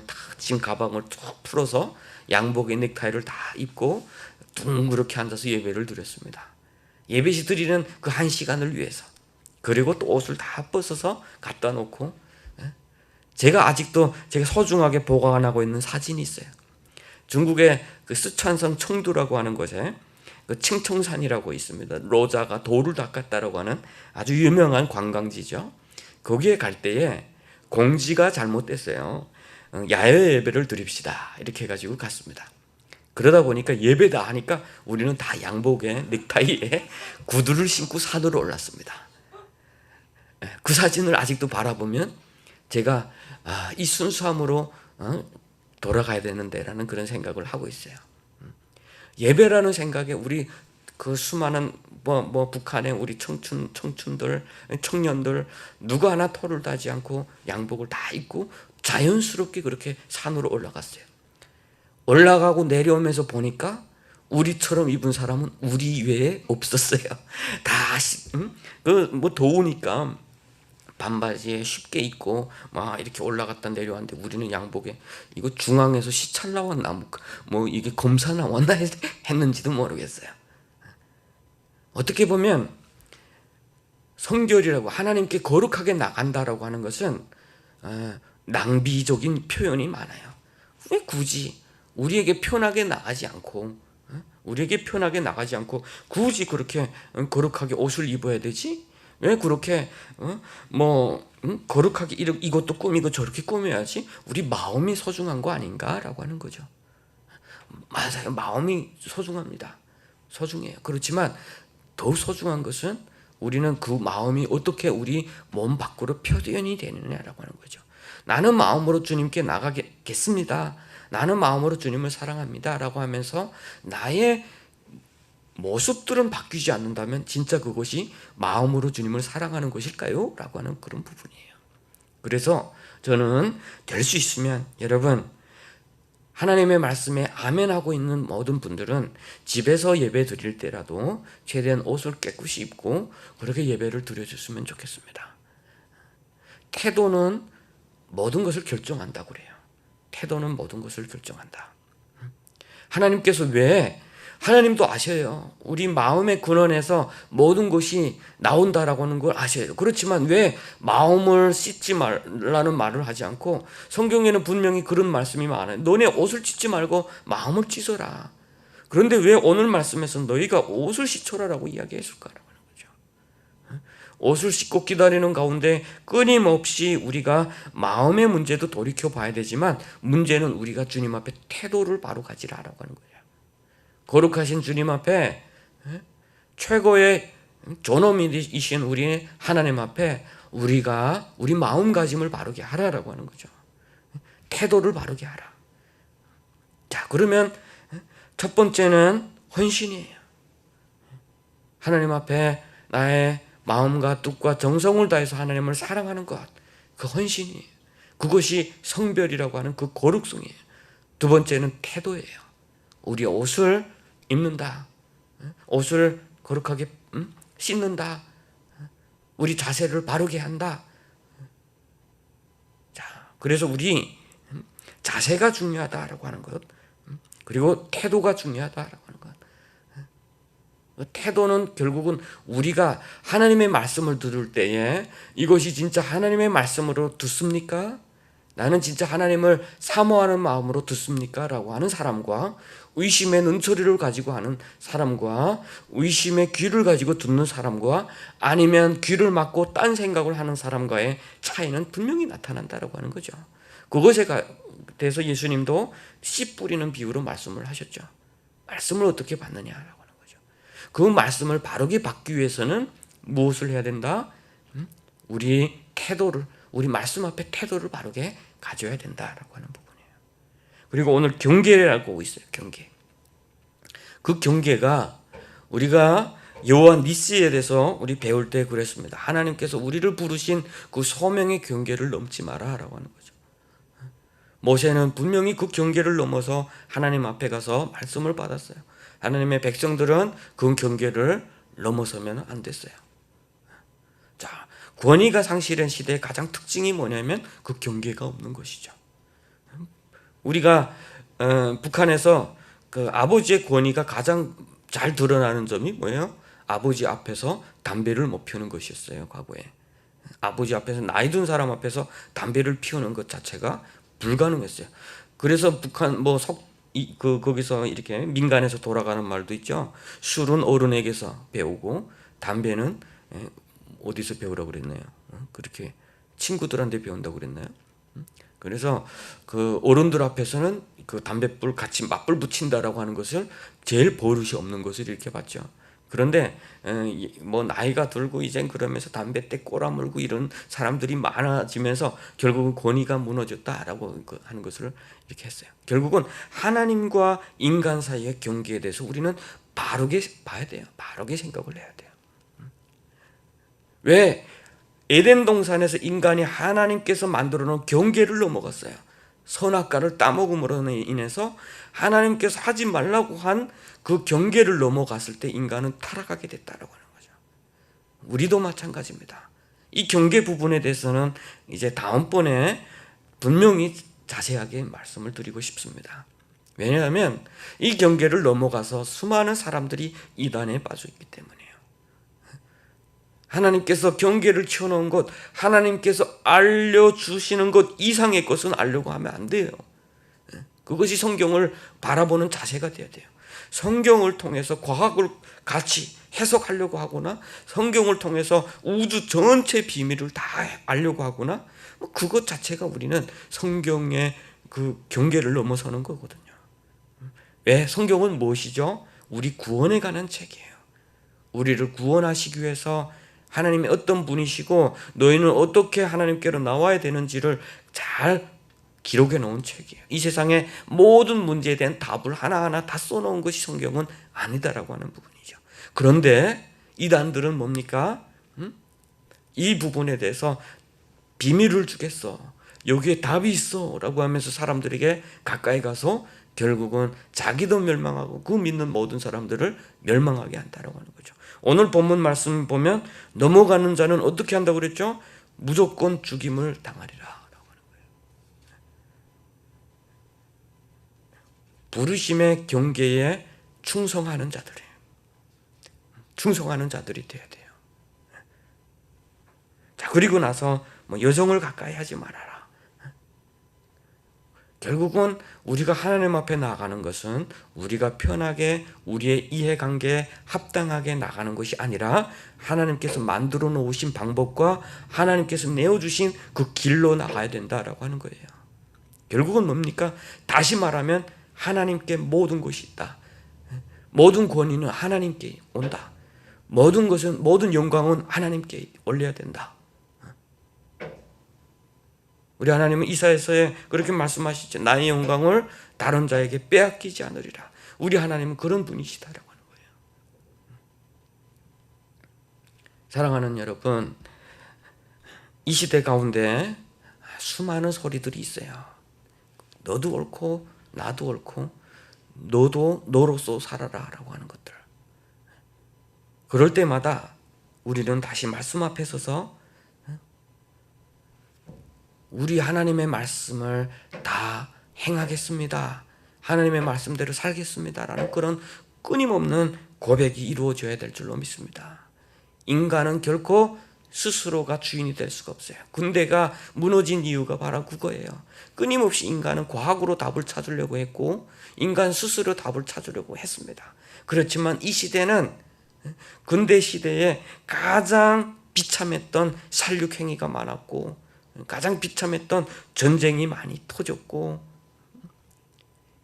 가방을 쭉 풀어서 양복에 넥타이를 다 입고 둥그렇게 앉아서 예배를 드렸습니다. 예배시 드리는 그 1시간을 위해서. 그리고 또 옷을 다 벗어서 갖다 놓고, 제가 아직도 제가 소중하게 보관하고 있는 사진이 있어요. 중국의 그 스촨성 청두라고 하는 곳에 그 칭청산이라고 있습니다. 로자가 돌을 닦았다라고 하는 아주 유명한 관광지죠. 거기에 갈 때에 공지가 잘못됐어요. 야외 예배를 드립시다 이렇게 해가지고 갔습니다. 그러다 보니까 예배다 하니까 우리는 다 양복에 넥타이에 구두를 신고 산으로 올랐습니다. 그 사진을 아직도 바라보면 제가 이 순수함으로 돌아가야 되는데라는 그런 생각을 하고 있어요. 예배라는 생각에 우리 그 수많은 북한의 우리 청춘들 청년들 누구 하나 토를 다지 않고 양복을 다 입고 자연스럽게 그렇게 산으로 올라갔어요. 올라가고 내려오면서 보니까 우리처럼 입은 사람은 우리 외에 없었어요. 다 더우니까 반바지에 쉽게 입고 막 이렇게 올라갔다 내려왔는데 우리는 양복에 이거 중앙에서 시찰 나왔나 뭐 이게 검사 나왔나 했는지도 모르겠어요. 어떻게 보면 성결이라고 하나님께 거룩하게 나간다라고 하는 것은 낭비적인 표현이 많아요. 왜 굳이 우리에게 편하게 나가지 않고 굳이 그렇게 거룩하게 옷을 입어야 되지? 왜 그렇게 거룩하게 이것도 꾸미고 저렇게 꾸며야지? 우리 마음이 소중한 거 아닌가라고 하는 거죠. 맞아요. 마음이 소중합니다. 소중해요. 그렇지만 더 소중한 것은 우리는 그 마음이 어떻게 우리 몸 밖으로 표현이 되느냐라고 하는 거죠. 나는 마음으로 주님께 나가겠습니다. 나는 마음으로 주님을 사랑합니다. 라고 하면서 나의 모습들은 바뀌지 않는다면 진짜 그것이 마음으로 주님을 사랑하는 것일까요? 라고 하는 그런 부분이에요. 그래서 저는 될 수 있으면 여러분 하나님의 말씀에 아멘하고 있는 모든 분들은 집에서 예배 드릴 때라도 최대한 옷을 깨끗이 입고 그렇게 예배를 드려줬으면 좋겠습니다. 태도는 모든 것을 결정한다고 그래요. 태도는 모든 것을 결정한다. 하나님께서 왜 하나님도 아셔요. 우리 마음의 근원에서 모든 것이 나온다라고 하는 걸 아셔요. 그렇지만 왜 마음을 씻지 말라는 말을 하지 않고 성경에는 분명히 그런 말씀이 많아요. 너네 옷을 찢지 말고 마음을 찢어라. 그런데 왜 오늘 말씀에서 너희가 옷을 씻어라라고 이야기했을까라고 하는 거죠. 옷을 씻고 기다리는 가운데 끊임없이 우리가 마음의 문제도 돌이켜 봐야 되지만 문제는 우리가 주님 앞에 태도를 바로 가지라라고 하는 거예요. 거룩하신 주님 앞에 최고의 존엄이신 우리 하나님 앞에 우리가 우리 마음가짐을 바르게 하라라고 하는 거죠. 태도를 바르게 하라. 자, 그러면 첫 번째는 헌신이에요. 하나님 앞에 나의 마음과 뜻과 정성을 다해서 하나님을 사랑하는 것, 그 헌신이에요. 그것이 성별이라고 하는 그 거룩성이에요. 두 번째는 태도예요. 우리 옷을 입는다. 옷을 거룩하게 씻는다. 우리 자세를 바르게 한다. 자, 그래서 우리 자세가 중요하다라고 하는 것, 그리고 태도가 중요하다라고 하는 것. 태도는 결국은 우리가 하나님의 말씀을 들을 때에 이것이 진짜 하나님의 말씀으로 듣습니까? 나는 진짜 하나님을 사모하는 마음으로 듣습니까? 라고 하는 사람과 의심의 눈초리를 가지고 하는 사람과 의심의 귀를 가지고 듣는 사람과 아니면 귀를 막고 딴 생각을 하는 사람과의 차이는 분명히 나타난다라고 하는 거죠. 그것에 대해서 예수님도 씨 뿌리는 비유로 말씀을 하셨죠. 말씀을 어떻게 받느냐라고 하는 거죠. 그 말씀을 바르게 받기 위해서는 무엇을 해야 된다? 우리 태도를, 우리 말씀 앞에 태도를 바르게 가져야 된다라고 하는 부분이에요. 그리고 오늘 경계라고 있어요. 경계. 그 경계가 우리가 여호와 니스에 대해서 우리 배울 때 그랬습니다. 하나님께서 우리를 부르신 그 소명의 경계를 넘지 마라라고 하는 거죠. 모세는 분명히 그 경계를 넘어서 하나님 앞에 가서 말씀을 받았어요. 하나님의 백성들은 그 경계를 넘어서면 안 됐어요. 자, 권위가 상실한 시대의 가장 특징이 뭐냐면 그 경계가 없는 것이죠. 우리가 북한에서 그 아버지의 권위가 가장 잘 드러나는 점이 뭐예요? 아버지 앞에서 담배를 못 피우는 것이었어요. 과거에 아버지 앞에서, 나이 든 사람 앞에서 담배를 피우는 것 자체가 불가능했어요. 그래서 북한 거기서 이렇게 민간에서 돌아가는 말도 있죠. 술은 어른에게서 배우고 담배는 어디서 배우라고 그랬나요? 그렇게 친구들한테 배운다고 그랬나요? 그래서 그 어른들 앞에서는 그 담뱃불 같이 맞불 붙인다라고 하는 것을 제일 버릇이 없는 것을 이렇게 봤죠. 그런데 뭐 나이가 들고 이젠 그러면서 담뱃대 꼬라물고 이런 사람들이 많아지면서 결국은 권위가 무너졌다라고 하는 것을 이렇게 했어요. 결국은 하나님과 인간 사이의 경계에 대해서 우리는 바르게 봐야 돼요. 바르게 생각을 해야 돼요. 왜 에덴 동산에서 인간이 하나님께서 만들어 놓은 경계를 넘어갔어요. 선악과를 따먹음으로 인해서 하나님께서 하지 말라고 한 그 경계를 넘어갔을 때 인간은 타락하게 됐다라고 하는 거죠. 우리도 마찬가지입니다. 이 경계 부분에 대해서는 이제 다음번에 분명히 자세하게 말씀을 드리고 싶습니다. 왜냐하면 이 경계를 넘어가서 수많은 사람들이 이단에 빠져 있기 때문이에요. 하나님께서 경계를 치워놓은 것, 하나님께서 알려주시는 것 이상의 것은 알려고 하면 안 돼요. 그것이 성경을 바라보는 자세가 돼야 돼요. 성경을 통해서 과학을 같이 해석하려고 하거나 성경을 통해서 우주 전체 비밀을 다 알려고 하거나 그것 자체가 우리는 성경의 그 경계를 넘어서는 거거든요. 왜? 성경은 무엇이죠? 우리 구원에 관한 책이에요. 우리를 구원하시기 위해서 하나님이 어떤 분이시고 너희는 어떻게 하나님께로 나와야 되는지를 잘 기록해 놓은 책이에요. 이 세상의 모든 문제에 대한 답을 하나하나 다 써놓은 것이 성경은 아니다라고 하는 부분이죠. 그런데 이단들은 뭡니까? 이 부분에 대해서 비밀을 주겠어, 여기에 답이 있어 라고 하면서 사람들에게 가까이 가서 결국은 자기도 멸망하고 그 믿는 모든 사람들을 멸망하게 한다라고 하는 거죠. 오늘 본문 말씀 보면 넘어가는 자는 어떻게 한다고 그랬죠? 무조건 죽임을 당하리라 라고 하는 거예요. 부르심의 경계에 충성하는 자들이에요. 충성하는 자들이 돼야 돼요. 자, 그리고 나서 뭐 여정을 가까이 하지 말아라. 결국은 우리가 하나님 앞에 나아가는 것은 우리가 편하게 우리의 이해관계에 합당하게 나가는 것이 아니라 하나님께서 만들어 놓으신 방법과 하나님께서 내어주신 그 길로 나가야 된다라고 하는 거예요. 결국은 뭡니까? 다시 말하면 하나님께 모든 것이 있다. 모든 권위는 하나님께 온다. 모든 것은, 모든 영광은 하나님께 올려야 된다. 우리 하나님은 이사야서에 그렇게 말씀하시죠. 나의 영광을 다른 자에게 빼앗기지 않으리라. 우리 하나님은 그런 분이시다라고 하는 거예요. 사랑하는 여러분, 이 시대 가운데 수많은 소리들이 있어요. 너도 옳고 나도 옳고 너도 너로서 살아라 라고 하는 것들. 그럴 때마다 우리는 다시 말씀 앞에 서서 우리 하나님의 말씀을 다 행하겠습니다, 하나님의 말씀대로 살겠습니다 라는 그런 끊임없는 고백이 이루어져야 될 줄로 믿습니다. 인간은 결코 스스로가 주인이 될 수가 없어요. 군대가 무너진 이유가 바로 그거예요. 끊임없이 인간은 과학으로 답을 찾으려고 했고 인간 스스로 답을 찾으려고 했습니다. 그렇지만 이 시대는 근대 시대에 가장 비참했던 살육행위가 많았고 가장 비참했던 전쟁이 많이 터졌고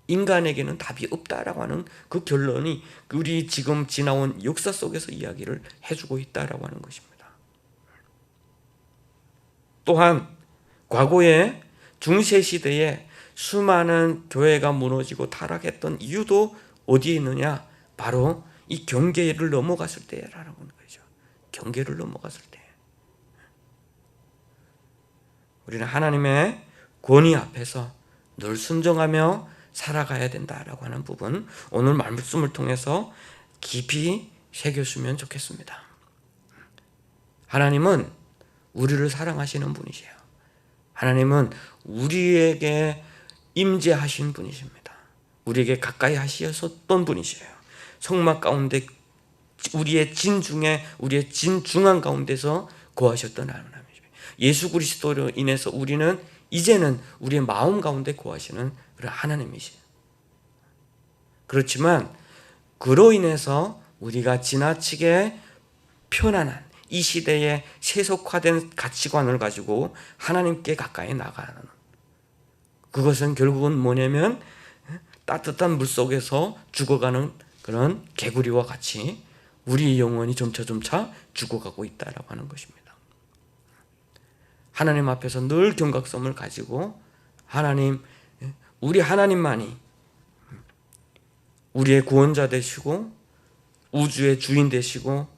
인간에게는 답이 없다라고 하는 그 결론이 우리 지금 지나온 역사 속에서 이야기를 해주고 있다라고 하는 것입니다. 또한 과거에 중세시대에 수많은 교회가 무너지고 타락했던 이유도 어디에 있느냐? 바로 이 경계를 넘어갔을 때라는 거죠. 경계를 넘어갔을 때. 우리는 하나님의 권위 앞에서 늘 순종하며 살아가야 된다라고 하는 부분, 오늘 말씀을 통해서 깊이 새겼으면 좋겠습니다. 하나님은 우리를 사랑하시는 분이세요. 하나님은 우리에게 임재하신 분이십니다. 우리에게 가까이 하셨던 분이세요. 성막 가운데 우리의 진중에, 우리의 진중앙 가운데서 거하셨던 하나님이십니다. 예수 그리스도로 인해서 우리는 이제는 우리의 마음 가운데 거하시는 그런 하나님이시죠. 그렇지만 그로 인해서 우리가 지나치게 편안한 이 시대의 세속화된 가치관을 가지고 하나님께 가까이 나가는, 그것은 결국은 뭐냐면 따뜻한 물 속에서 죽어가는 그런 개구리와 같이 우리의 영혼이 점차 죽어가고 있다라고 하는 것입니다. 하나님 앞에서 늘 경각심을 가지고 우리 하나님만이 우리의 구원자 되시고 우주의 주인 되시고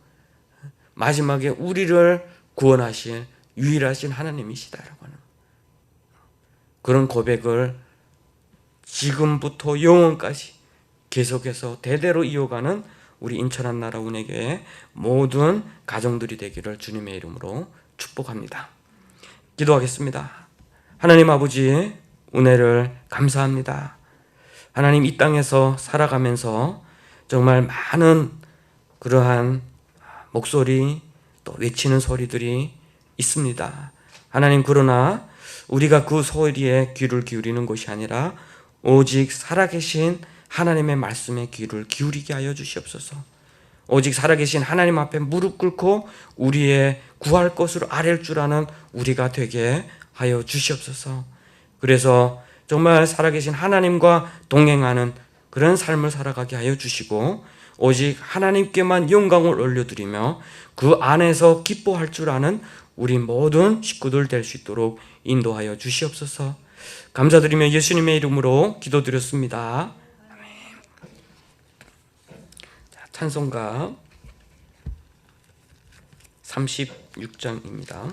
마지막에 우리를 구원하실 유일하신 하나님이시다라고 하는 그런 고백을 지금부터 영원까지 계속해서 대대로 이어가는 우리 인천한나라 운해교회 모든 가정들이 되기를 주님의 이름으로 축복합니다. 기도하겠습니다. 하나님 아버지, 은혜를 감사합니다. 하나님, 이 땅에서 살아가면서 정말 많은 그러한 목소리, 또 외치는 소리들이 있습니다. 하나님, 그러나 우리가 그 소리에 귀를 기울이는 것이 아니라 오직 살아계신 하나님의 말씀에 귀를 기울이게 하여 주시옵소서. 오직 살아계신 하나님 앞에 무릎 꿇고 우리의 구할 것을 아랠 줄 아는 우리가 되게 하여 주시옵소서. 그래서 정말 살아계신 하나님과 동행하는 그런 삶을 살아가게 하여 주시고 오직 하나님께만 영광을 올려드리며 그 안에서 기뻐할 줄 아는 우리 모든 식구들 될 수 있도록 인도하여 주시옵소서. 감사드리며 예수님의 이름으로 기도드렸습니다. 아멘. 찬송가 36장입니다.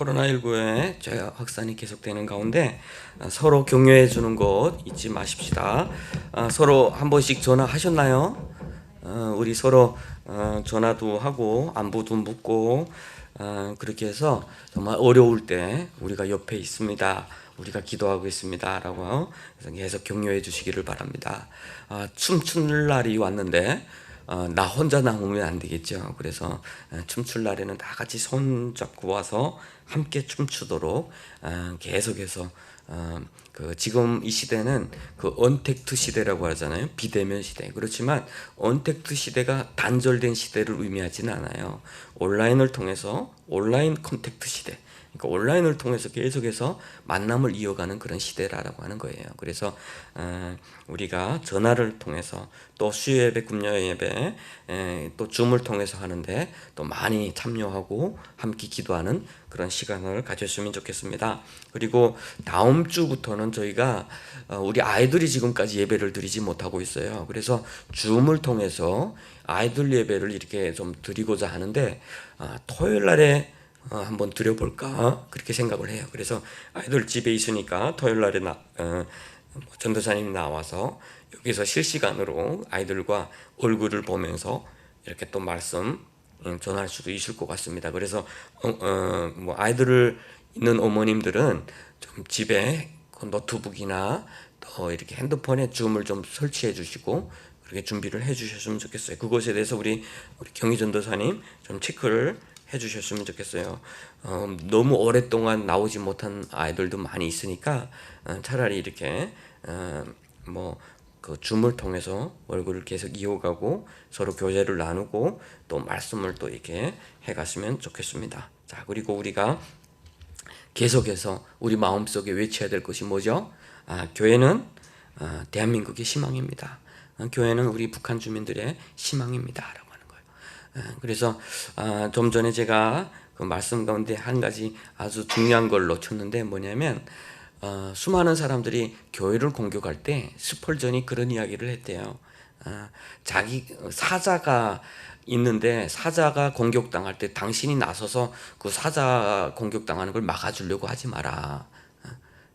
코로나19의 재확산이 계속되는 가운데 서로 격려해 주는 것 잊지 마십시다. 서로 한 번씩 전화하셨나요? 우리 서로 전화도 하고 안부도 묻고 그렇게 해서 정말 어려울 때 우리가 옆에 있습니다. 우리가 기도하고 있습니다. 라고 계속 격려해 주시기를 바랍니다. 춤추는 날이 왔는데 나 혼자 남으면 안 되겠죠. 그래서 춤출 날에는 다 같이 손 잡고 와서 함께 춤추도록 계속해서 그 지금 이 시대는 그 언택트 시대라고 하잖아요. 비대면 시대. 그렇지만 언택트 시대가 단절된 시대를 의미하지는 않아요. 온라인을 통해서 온라인 컨택트 시대. 그러니까 온라인을 통해서 계속해서 만남을 이어가는 그런 시대라고 하는 거예요. 그래서 우리가 전화를 통해서 또 수요예배, 금요예배, 또 줌을 통해서 하는데 또 많이 참여하고 함께 기도하는 그런 시간을 가졌으면 좋겠습니다. 그리고 다음 주부터는 저희가 우리 아이들이 지금까지 예배를 드리지 못하고 있어요. 그래서 줌을 통해서 아이들 예배를 이렇게 좀 드리고자 하는데 토요일 날에 한번 드려볼까 그렇게 생각을 해요. 그래서 아이들 집에 있으니까 토요일 날에 전도사님이 나와서 여기서 실시간으로 아이들과 얼굴을 보면서 이렇게 또 말씀 전할 수도 있을 것 같습니다. 그래서 뭐 아이들을 있는 어머님들은 좀 집에 그 노트북이나 또 이렇게 핸드폰에 줌을 좀 설치해 주시고 그렇게 준비를 해 주셨으면 좋겠어요. 그것에 대해서 우리 경희 전도사님 좀 체크를 해 주셨으면 좋겠어요. 너무 오랫동안 나오지 못한 아이들도 많이 있으니까 차라리 이렇게 뭐 그 줌을 통해서 얼굴을 계속 이어가고 서로 교제를 나누고 또 말씀을 또 이렇게 해갔으면 좋겠습니다. 자, 그리고 우리가 계속해서 우리 마음속에 외쳐야 될 것이 뭐죠? 교회는 대한민국의 희망입니다. 교회는 우리 북한 주민들의 희망입니다라고 하는 거예요. 그래서 좀 전에 제가 그 말씀 가운데 한 가지 아주 중요한 걸 놓쳤는데 뭐냐면 수많은 사람들이 교회를 공격할 때 스펄전이 그런 이야기를 했대요. 자기 사자가 있는데 사자가 공격당할 때 당신이 나서서 그 사자 공격당하는 걸 막아주려고 하지 마라.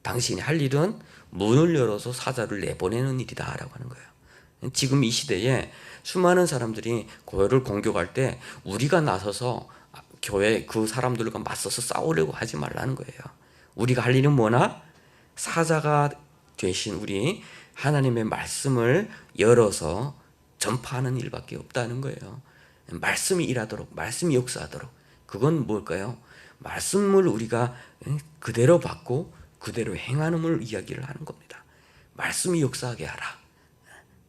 당신이 할 일은 문을 열어서 사자를 내보내는 일이다라고 하는 거예요. 지금 이 시대에 수많은 사람들이 교회를 공격할 때 우리가 나서서 교회 그 사람들과 맞서서 싸우려고 하지 말라는 거예요. 우리가 할 일은 뭐나? 사자가 되신 우리 하나님의 말씀을 열어서 전파하는 일밖에 없다는 거예요. 말씀이 일하도록, 말씀이 역사하도록. 그건 뭘까요? 말씀을 우리가 그대로 받고 그대로 행하는 이야기를 하는 겁니다. 말씀이 역사하게 하라.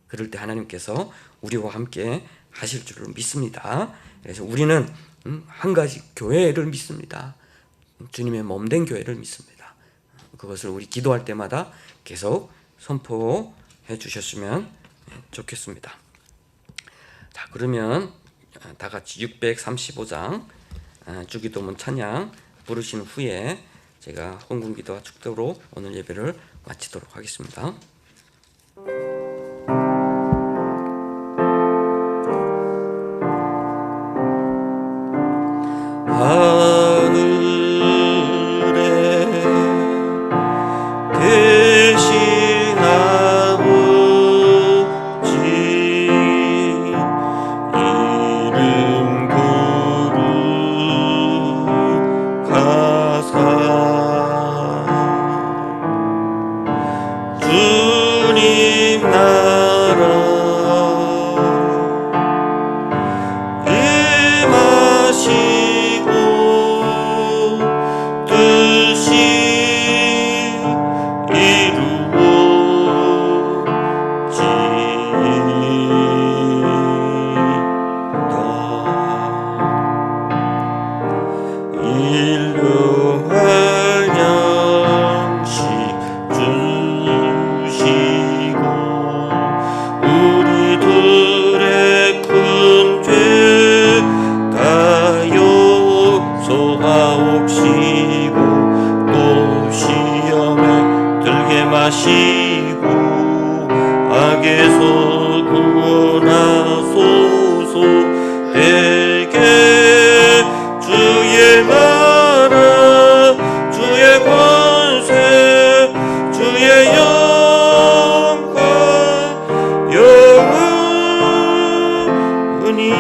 그럴 때 하나님께서 우리와 함께 하실 줄을 믿습니다. 그래서 우리는 한 가지 교회를 믿습니다. 주님의 몸된 교회를 믿습니다. 그것을 우리 기도할 때마다 계속 선포해 주셨으면 좋겠습니다. 자, 그러면 다 같이 635장 주기도문 찬양 부르신 후에 제가 헌금기도와 축도로 오늘 예배를 마치도록 하겠습니다. 계신 아버지 이름 거룩하사 주님 나라 임하시고 뜻이 마시고 악에서 구원하소서. 내게 주의 나라 주의 권세 주의 영광 영원히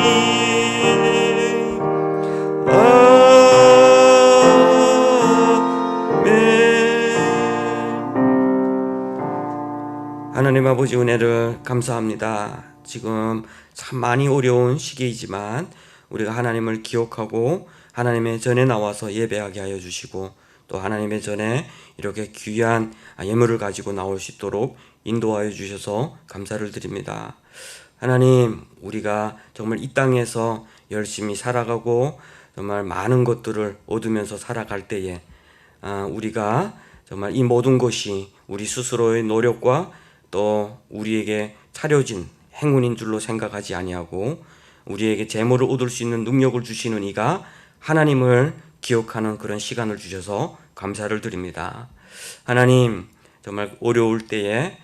하나님 아버지 은혜를 감사합니다. 지금 참 많이 어려운 시기이지만 우리가 하나님을 기억하고 하나님의 전에 나와서 예배하게 하여 주시고 또 하나님의 전에 이렇게 귀한 예물을 가지고 나올 수 있도록 인도하여 주셔서 감사를 드립니다. 하나님, 우리가 정말 이 땅에서 열심히 살아가고 정말 많은 것들을 얻으면서 살아갈 때에 우리가 정말 이 모든 것이 우리 스스로의 노력과 또 우리에게 차려진 행운인 줄로 생각하지 아니하고 우리에게 재물을 얻을 수 있는 능력을 주시는 이가 하나님을 기억하는 그런 시간을 주셔서 감사를 드립니다. 하나님, 정말 어려울 때에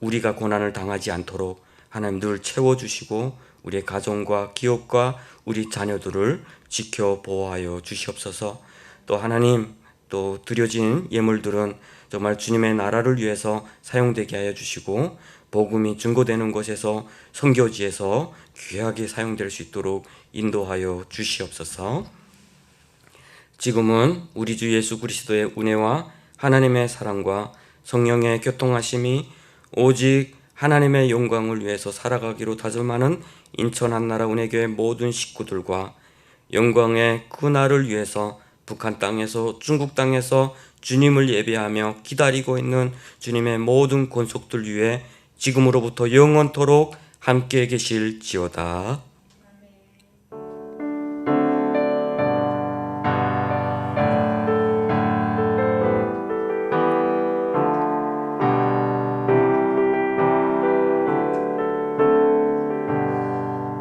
우리가 고난을 당하지 않도록 하나님 늘 채워주시고 우리의 가정과 기업과 우리 자녀들을 지켜 보호하여 주시옵소서. 또 하나님, 또 드려진 예물들은 정말 주님의 나라를 위해서 사용되게 하여 주시고 복음이 증거되는 곳에서 선교지에서 귀하게 사용될 수 있도록 인도하여 주시옵소서. 지금은 우리 주 예수 그리스도의 은혜와 하나님의 사랑과 성령의 교통하심이 오직 하나님의 영광을 위해서 살아가기로 다짐하는 인천 한나라 은혜교회 모든 식구들과 영광의 그 날을 위해서 북한 땅에서 중국 땅에서 주님을 예배하며 기다리고 있는 주님의 모든 권속들 위해 지금으로부터 영원토록 함께 계실지어다.